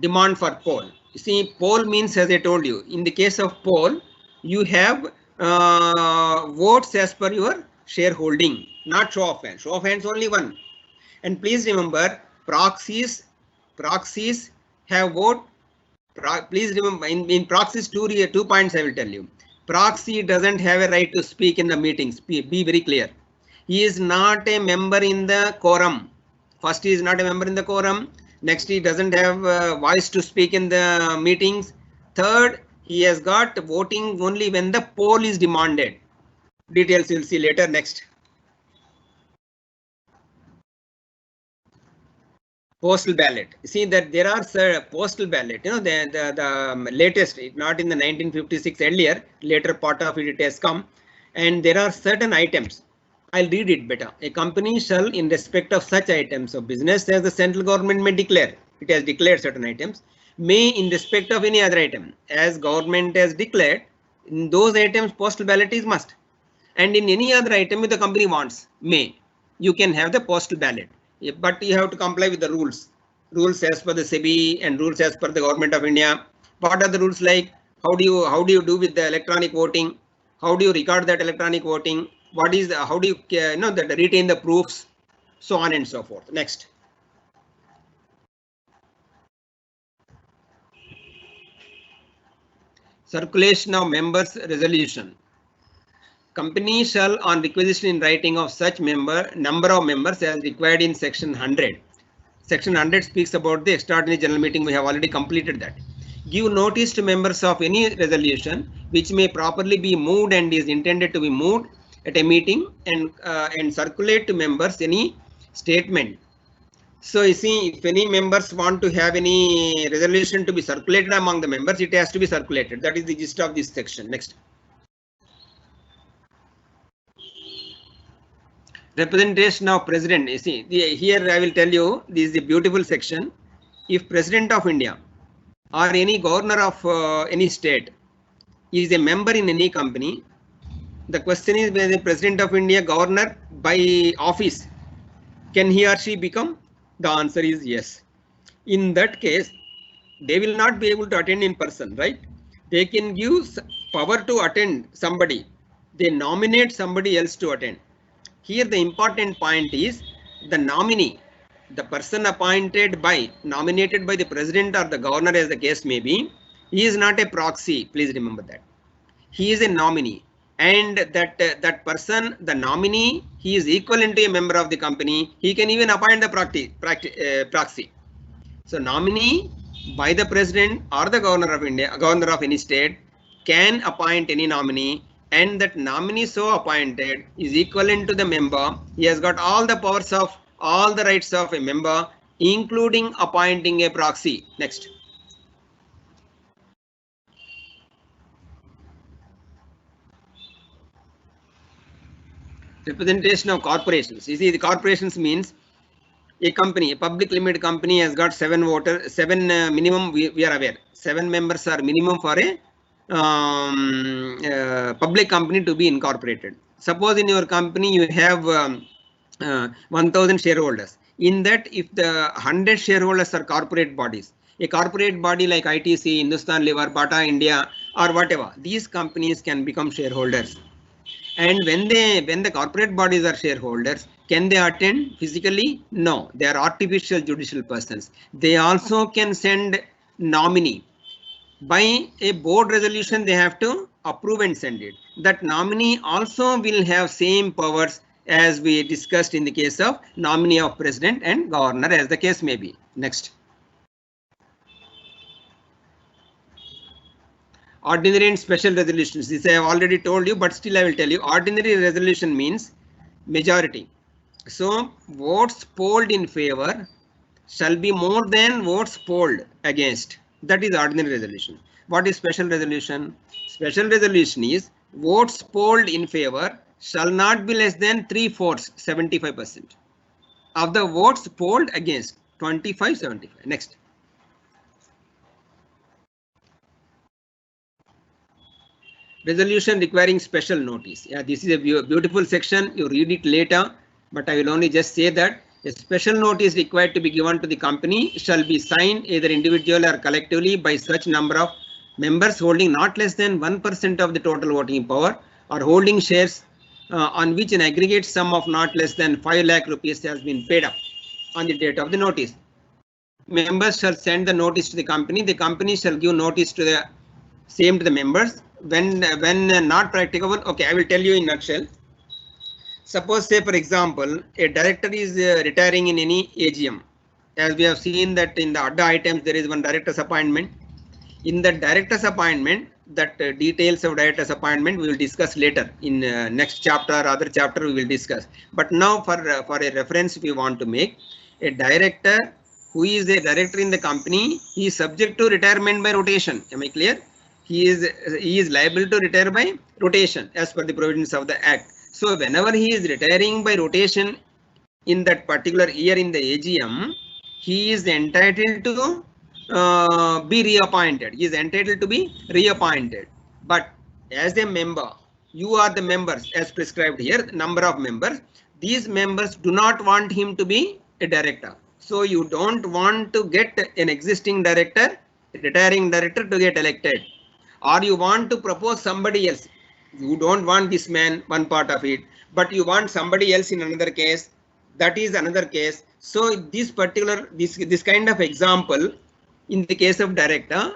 Demand for poll. You see, poll means, as I told you, in the case of poll, you have votes as per your shareholding, not show of hands. Show of hands only one. And please remember, proxies have vote. Please remember, in proxies, two points I will tell you. Proxy doesn't have a right to speak in the meetings. Be very clear. He is not a member in the quorum. First, he is not a member in the quorum. Next, he doesn't have a voice to speak in the meetings. Third, he has got voting only when the poll is demanded. Details you'll see later. Next. Postal ballot. You see that there are postal ballot, you know, the latest, not in the 1956 earlier, later part of it has come, and there are certain items. I'll read it better. A company shall, in respect of such items of business as the central government may declare, it has declared certain items, may in respect of any other item as government has declared, in those items postal ballot is must. And in any other item if the company wants, may, you can have the postal ballot. But you have to comply with the rules as per the SEBI and rules as per the Government of India. What are the rules like? How do you do with the electronic voting? How do you record that electronic voting? What is the, how do you that retain the proofs, so on and so forth. Next. Circulation of members' resolution. Company shall, on requisition in writing of such number of members as required in section 100. Section 100 speaks about the extraordinary general meeting. We have already completed that. Give notice to members of any resolution which may properly be moved and is intended to be moved at a meeting, and circulate to members any statement. So you see, if any members want to have any resolution to be circulated among the members, it has to be circulated. That is the gist of this section. Next. Representation of President. You see, here I will tell you, this is a beautiful section. If President of India or any governor of any state is a member in any company, the question is, whether the President of India, governor by office, can he or she become? The answer is yes. In that case, they will not be able to attend in person, right? They can give power to attend somebody. They nominate somebody else to attend. Here the important point is the nominee, the person appointed by, nominated by the president or the governor as the case may be, he is not a proxy. Please remember that. He is a nominee, and that person, the nominee, he is equivalent to a member of the company. He can even appoint the proxy. So nominee by the president or the governor of India, governor of any state, can appoint any nominee, and that nominee so appointed is equivalent to the member. He has got all the powers of, all the rights of a member, including appointing a proxy. Next. Representation of corporations. You see, the corporations means a company, a public limited company has got 7 voters, 7 minimum, we are aware, 7 members are minimum for a public company to be incorporated. Suppose in your company you have 1000 shareholders. In that, if the 100 shareholders are corporate bodies, a corporate body like ITC, Hindustan Lever, Bata India, or whatever, these companies can become shareholders. And when the corporate bodies are shareholders, can they attend physically? No, they are artificial judicial persons. They also can send nominee. By a board resolution, they have to approve and send it. That nominee also will have same powers as we discussed in the case of nominee of president and governor, as the case may be. Next. Ordinary and special resolutions. This I have already told you, but still I will tell you. Ordinary resolution means majority. So votes polled in favor shall be more than votes polled against. That is ordinary resolution. What is special resolution? Special resolution is votes polled in favor shall not be less than 3/4, 75% of the votes polled against, 25, 75. Next. Resolution requiring special notice. Yeah, this is a beautiful section. You read it later, but I will only just say that a special notice required to be given to the company shall be signed either individually or collectively by such number of members holding not less than 1% of the total voting power, or holding shares on which an aggregate sum of not less than 5 lakh rupees has been paid up on the date of the notice. Members shall send the notice to the company. The company shall give notice to the same to the members. When not practicable, okay, I will tell you in a nutshell. Suppose, say for example, a director is retiring in any AGM. As we have seen that in the other items, there is one director's appointment. In the director's appointment, that details of director's appointment we will discuss later in next chapter or other chapter we will discuss. But now for a reference we want to make, a director who is a director in the company, he is subject to retirement by rotation. Am I clear? He is liable to retire by rotation as per the provisions of the Act. So whenever he is retiring by rotation in that particular year in the AGM, he is entitled to be reappointed. He is entitled to be reappointed. But as a member, you are the members as prescribed here, number of members. These members do not want him to be a director. So you don't want to get an existing director, retiring director to get elected, or you want to propose somebody else. You don't want this man, one part of it, but you want somebody else in another case. That is another case. So this particular, this kind of example, in the case of director,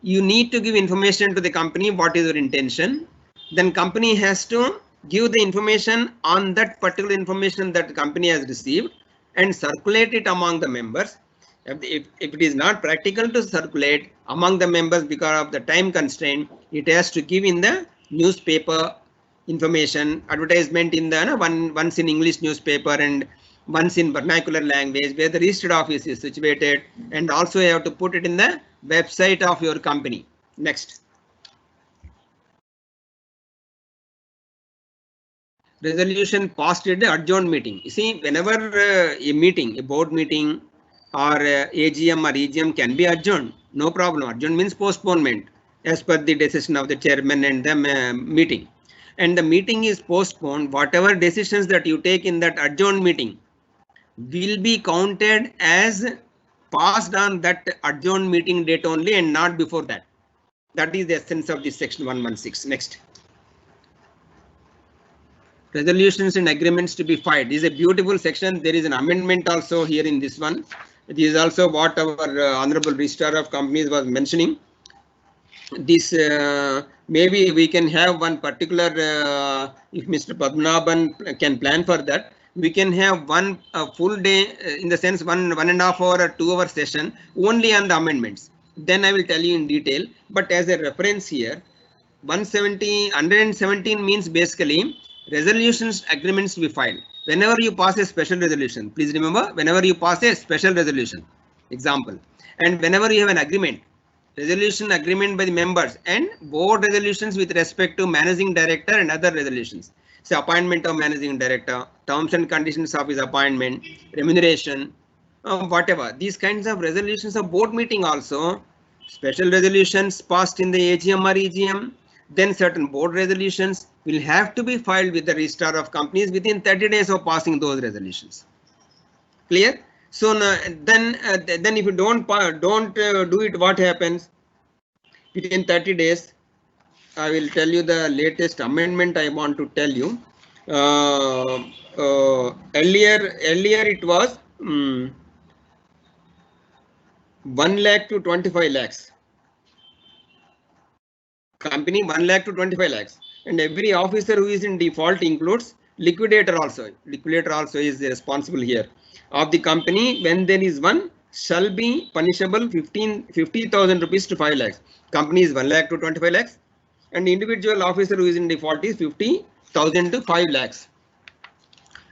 you need to give information to the company, what is your intention. Then company has to give the information on that particular information that the company has received and circulate it among the members. If it is not practical to circulate among the members because of the time constraint, it has to give in the newspaper information, advertisement in the once in English newspaper and once in vernacular language where the registered office is situated, and also you have to put it in the website of your company. Next. Resolution passed at the adjourned meeting. You see, whenever a meeting, a board meeting or AGM or EGM can be adjourned, no problem. Adjourned means postponement as per the decision of the chairman and the meeting. And the meeting is postponed. Whatever decisions that you take in that adjourned meeting will be counted as passed on that adjourned meeting date only and not before that. That is the essence of this section 116. Next. Resolutions and agreements to be filed. This is a beautiful section. There is an amendment also here in this one. This is also what our Honorable Registrar of Companies was mentioning. This maybe we can have one particular, if Mr. Padmanabhan can plan for that, we can have one full day, in the sense 1.5 hour or 2 hour session only on the amendments. Then I will tell you in detail. But as a reference here, 117 means basically resolutions, agreements to be filed. Whenever you pass a special resolution, please remember, whenever you pass a special resolution, example, and whenever you have an agreement, resolution agreement by the members and board resolutions with respect to managing director and other resolutions. So appointment of managing director, terms and conditions of his appointment, remuneration, whatever. These kinds of resolutions of board meeting also, special resolutions passed in the AGM or EGM, then certain board resolutions will have to be filed with the Registrar of Companies within 30 days of passing those resolutions. Clear? So then if you don't do it, what happens? Within 30 days, I will tell you the latest amendment I want to tell you. Earlier it was 1 lakh to 25 lakhs. Company 1 lakh to 25 lakhs. And every officer who is in default includes liquidator also. Liquidator also is responsible here. Of the company, when there is one, shall be punishable 50,000 rupees to 5 lakhs. Company is 1 lakh to 25 lakhs. And individual officer who is in default is 50,000 to 5 lakhs.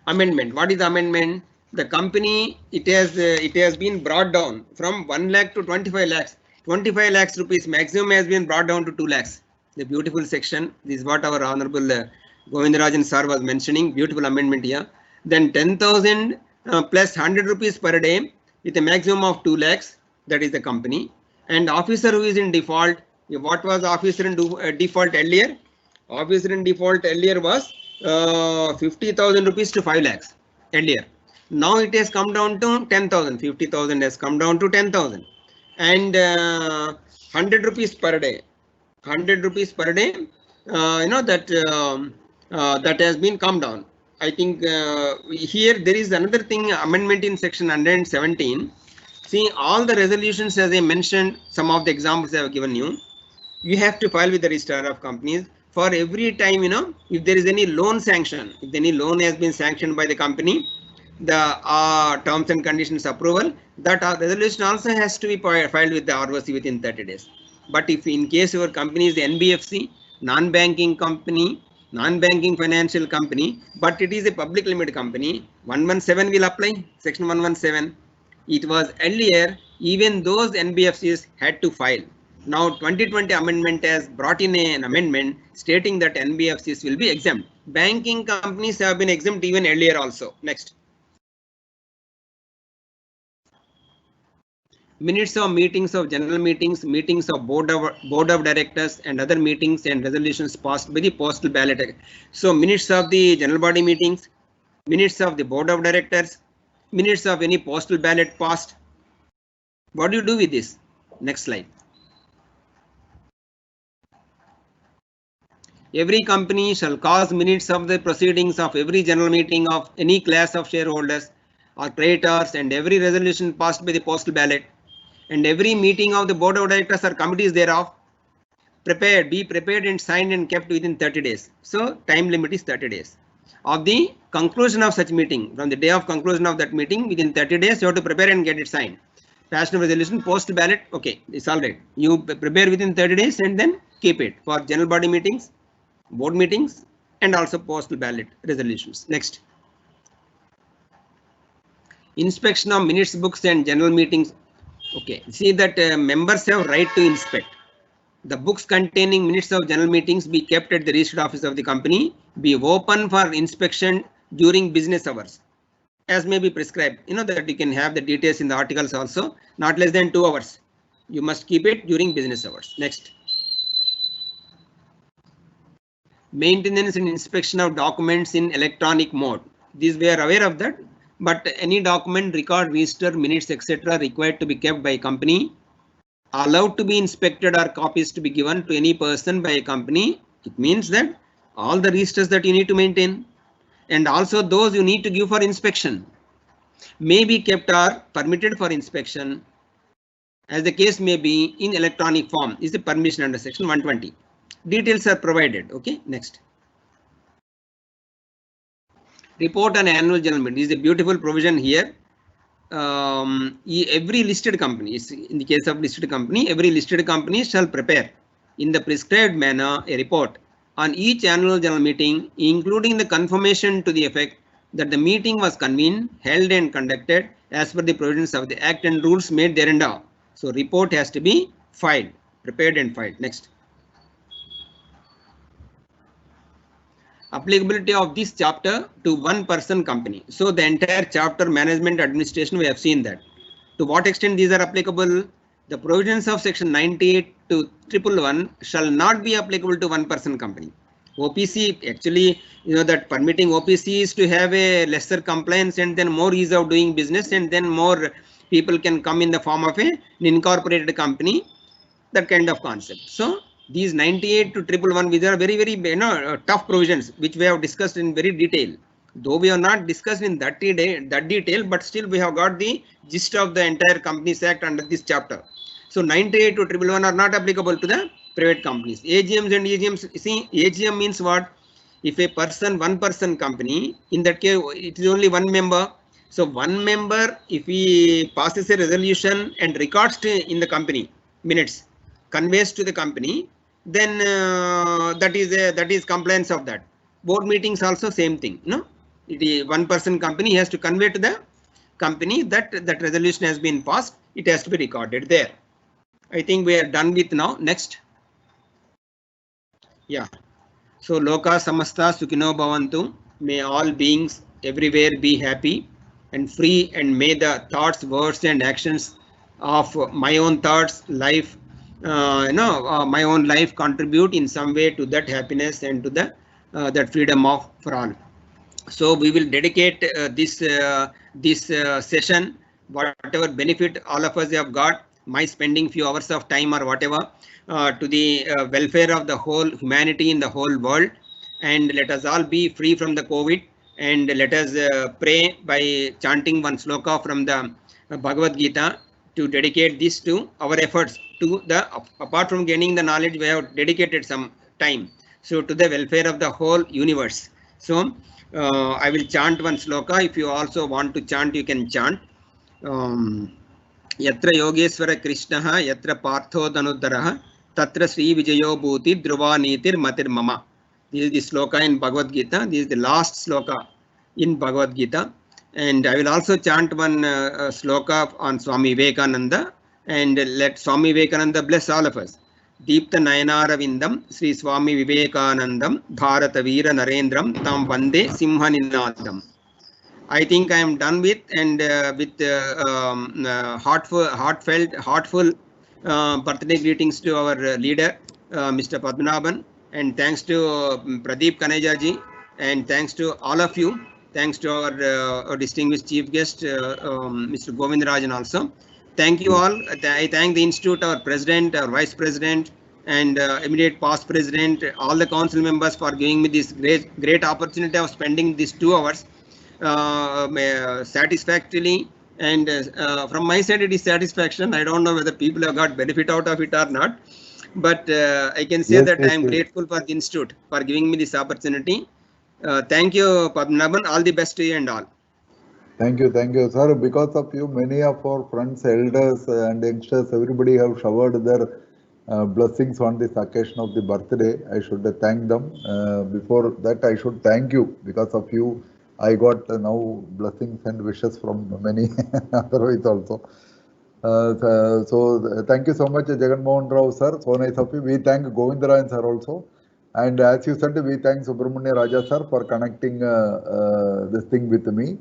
Amendment. What is the amendment? The company, it has been brought down from 1 lakh to 25 lakhs. 25 lakhs rupees maximum has been brought down to 2 lakhs. The beautiful section. This is what our Honorable Govindarajan sir was mentioning. Beautiful amendment here. Then 10,000 plus 100 rupees per day with a maximum of 2 lakhs. That is the company. And officer who is in default. What was officer in default earlier? Officer in default earlier was 50,000 rupees to 5 lakhs earlier. Now it has come down to 10,000. 50,000 has come down to 10,000. And 100 rupees per day. 100 rupees per day. That has been come down. I think here there is another thing, amendment in section 117. See, all the resolutions, as I mentioned, some of the examples I have given you. You have to file with the Registrar of Companies for every time, if there is any loan sanction, if any loan has been sanctioned by the company, the terms and conditions approval, that resolution also has to be filed with the ROC within 30 days. But if in case your company is the NBFC, non-banking company, non-banking financial company, but it is a public limited company, 117 will apply, section 117. It was earlier, even those NBFCs had to file. Now 2020 amendment has brought in an amendment stating that NBFCs will be exempt. Banking companies have been exempt even earlier also. Next. Minutes of meetings of general meetings, meetings of board of directors and other meetings and resolutions passed by the postal ballot. So minutes of the general body meetings, minutes of the board of directors, minutes of any postal ballot passed. What do you do with this? Next slide. Every company shall cause minutes of the proceedings of every general meeting of any class of shareholders or creditors and every resolution passed by the postal ballot and every meeting of the board of directors or committees thereof be prepared and signed and kept within 30 days. So time limit is 30 days. Of the conclusion of such meeting, from the day of conclusion of that meeting, within 30 days you have to prepare and get it signed. Passion of resolution, postal ballot, okay, it's all right. You prepare within 30 days and then keep it for general body meetings, board meetings and also postal ballot resolutions. Next. Inspection of minutes books and general meetings. Okay, see that members have right to inspect. The books containing minutes of general meetings be kept at the registered office of the company, be open for inspection during business hours as may be prescribed. You know that you can have the details in the articles also, not less than 2 hours. You must keep it during business hours. Next. Maintenance and inspection of documents in electronic mode. These we are aware of that, but any document, record, register, minutes, etc. required to be kept by a company, allowed to be inspected or copies to be given to any person by a company. It means that all the registers that you need to maintain and also those you need to give for inspection may be kept or permitted for inspection as the case may be in electronic form is the permission under section 120. Details are provided. Okay, next. Report on annual general meeting is a beautiful provision here. Every listed company, in the case of listed company, every listed company shall prepare in the prescribed manner a report on each annual general meeting, including the confirmation to the effect that the meeting was convened, held and conducted as per the provisions of the Act and rules made thereunder. So report has to be filed, prepared and filed. Next. Applicability of this chapter to one person company. So the entire chapter management administration, we have seen that. To what extent these are applicable? The provisions of section 98 to 111 shall not be applicable to one person company. OPC, actually, you know that permitting OPCs to have a lesser compliance and then more ease of doing business and then more people can come in the form of an incorporated company, that kind of concept. So these 98 to 111, these are very, very tough provisions which we have discussed in very detail. Though we have not discussed in that detail, but still we have got the gist of the entire Companies Act under this chapter. So 98 to 111 are not applicable to the private companies. AGMs and EGMs, see, AGM means what? If a person, one person company, in that case it is only one member. So one member, if he passes a resolution and records in the company minutes, conveys to the company, then that is compliance of that. Board meetings also same thing. No, it is one person company has to convey to the company that resolution has been passed. It has to be recorded there. I think we are done with now. Next. Yeah. So Loka Samasta Sukhino Bhavantu. May all beings everywhere be happy and free, and may the thoughts, words and actions of my own thoughts, life, my own life contribute in some way to that happiness and to the that freedom for all. So we will dedicate this session, whatever benefit all of us have got, my spending few hours of time or whatever, to the welfare of the whole humanity in the whole world, and let us all be free from the COVID, and let us pray by chanting one sloka from the Bhagavad Gita to dedicate this to our efforts to the, apart from gaining the knowledge, we have dedicated some time, so to the welfare of the whole universe. So I will chant one sloka. If you also want to chant, you can chant. Yatra Yogeshwara Krishnaha, Yatra Partho Dhanudharaha, Tatra Sri Vijayo Bhuti Dhruva Nitir Matir Mama. This is the sloka in Bhagavad Gita. This is the last sloka in Bhagavad Gita. And I will also chant one sloka on Swami Vivekananda, and let Swami Vivekananda bless all of us. Deepta Nayanara Vindam Sri Swami Vivekanandam Bharata Veera Narendram Tam Vande Simha Ninadam. I think I am done with, and with heartful birthday greetings to our leader, Mr. Padmanabhan, and thanks to Pradeep Kanejaji, and thanks to all of you. Thanks to our distinguished chief guest, Mr. Govindarajan also. Thank you all. I thank the Institute, our president, our vice president, and immediate past president, all the council members for giving me this great opportunity of spending these 2 hours satisfactorily. And from my side, it is satisfaction. I don't know whether people have got benefit out of it or not, but I can say that I am grateful for the Institute for giving me this opportunity. Thank you, Padmanabhan. All the best to you and all. Thank you, sir. Because of you, many of our friends, elders, and youngsters, everybody have showered their blessings on this occasion of the birthday. I should thank them. Before that, I should thank you. Because of you, I got now blessings and wishes from many otherwise also. So thank you so much, Jagan Mohan Rao sir. So nice of you. We thank Govindarajan sir also. And as you said, we thank Subramania Raja sir for connecting this thing with me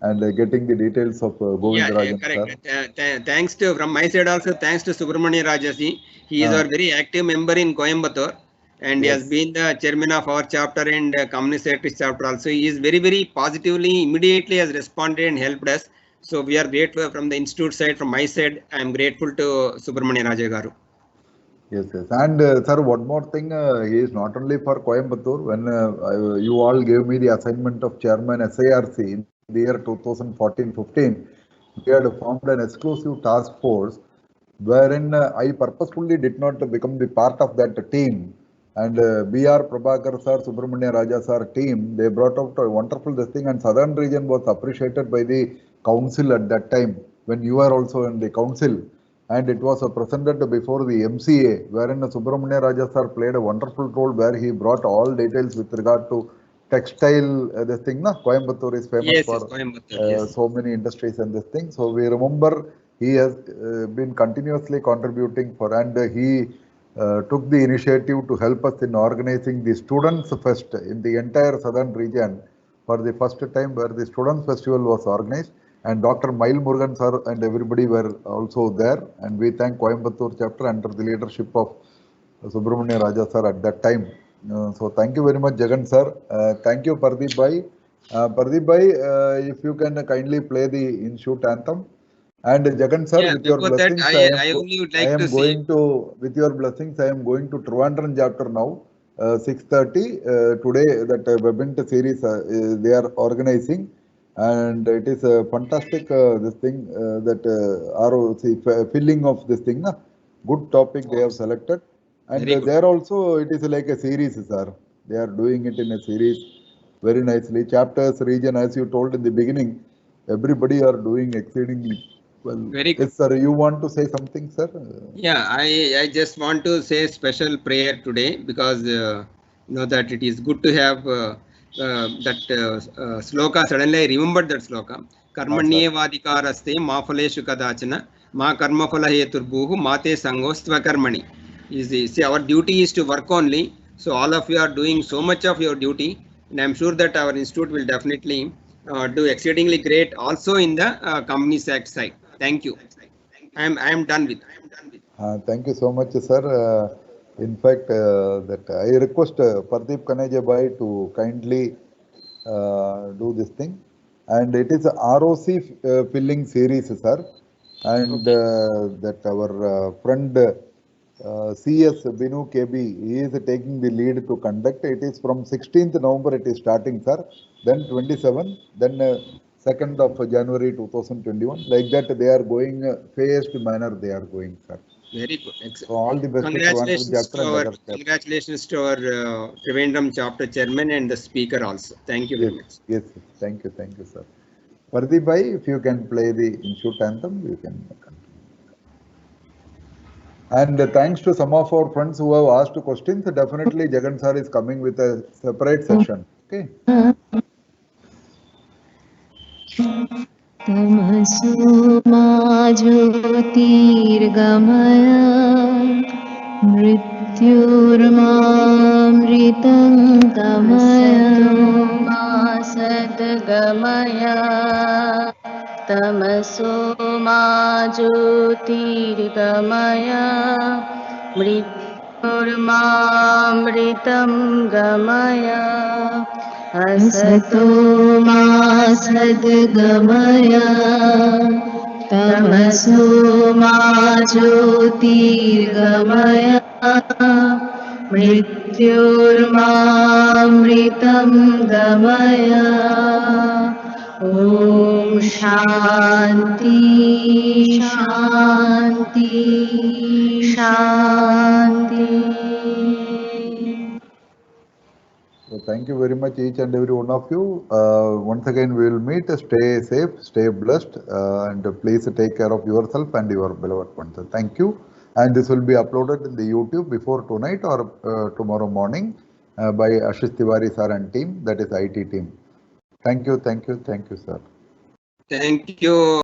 and getting the details of Govindarajan sir. Correct. Thanks to, from my side also, thanks to Subramania Raja ji. He is our very active member in Coimbatore, and he has been the chairman of our chapter and company secretary chapter also. He is very positively, immediately has responded and helped us. So we are grateful from the institute side, from my side. I am grateful to Subramania Raja garu. Yes. And sir, one more thing, he is not only for Coimbatore. When you all gave me the assignment of chairman SIRC in the year 2014-15, we had formed an exclusive task force wherein I purposefully did not become the part of that team. And B.R. Prabhakar sir, Subramania Raja sir team, they brought out a wonderful this thing, and southern region was appreciated by the council at that time when you were also in the council. And it was presented before the MCA, wherein Subramania Raja sir played a wonderful role, where he brought all details with regard to textile, this thing, na? Coimbatore is famous for so many industries and this thing. So we remember he has been continuously contributing for, and he took the initiative to help us in organizing the Students Fest in the entire southern region for the first time, where the Students Festival was organized. And Dr. Mail Murugan sir and everybody were also there. And we thank Coimbatore chapter under the leadership of Subramania Raja sir at that time. So thank you very much, Jagan sir. Thank you, Pardeep bhai. Pardeep bhai, if you can kindly play the Institute anthem. And Jagan sir, with your blessings, with your blessings, I am going to Trivandrum chapter now, 6:30. Today, that Webint series they are organizing. And it is a fantastic this thing that ROC filling of this thing, na? Good topic they have selected, and there also it is like a series, sir. They are doing it in a series very nicely. Chapters, region, as you told in the beginning, everybody are doing exceedingly well. Very good. Yes, sir. You want to say something, sir? Yeah, I just want to say special prayer today, because you know that it is good to have. That sloka, suddenly I remembered that sloka. Karmanyevadikaraste ma phaleshu kadachana ma karma phala heturbuhu mate sangostva karmani. See, our duty is to work only. So all of you are doing so much of your duty, and I am sure that our institute will definitely do exceedingly great also in the Companies Act side. Thank you. I am done with. Thank you so much, sir. In fact, that I request Pardeep Kaneja bhai to kindly do this thing, and it is a ROC filling series, sir, and that our friend CS Binu KB, he is taking the lead to conduct. It is from 16th November it is starting, sir, then 27th, then 2nd of January 2021, like that they are going phased manner they are going, sir. Very good. Excellent. So all the best. Congratulations to our Trivandrum chapter chairman and the speaker also. Thank you very much. Yes, thank you, sir. Pardeep bhai, if you can play the Institute anthem, you can continue. And thanks to some of our friends who have asked questions, definitely Jagan sir is coming with a separate session. Okay. तमसो मा ज्योतिर्गमय मृत्युर्मामृतं गमय मा सद्गमय तमसो मा ज्योतिर्गमय मृत्युर्मामृतं गमय असतो मा सद्गमय तमसो मा ज्योतिर्गमय मृत्युर्मामृतं गमय ॐ शान्ति शान्ति शान्ति So thank you very much, each and every one of you. Once again, we will meet. Stay safe, stay blessed, and please take care of yourself and your beloved ones. So thank you. And this will be uploaded in the YouTube before tonight or tomorrow morning by Ashish Tiwari sir and team, that is IT team. Thank you, thank you, thank you, sir. Thank you.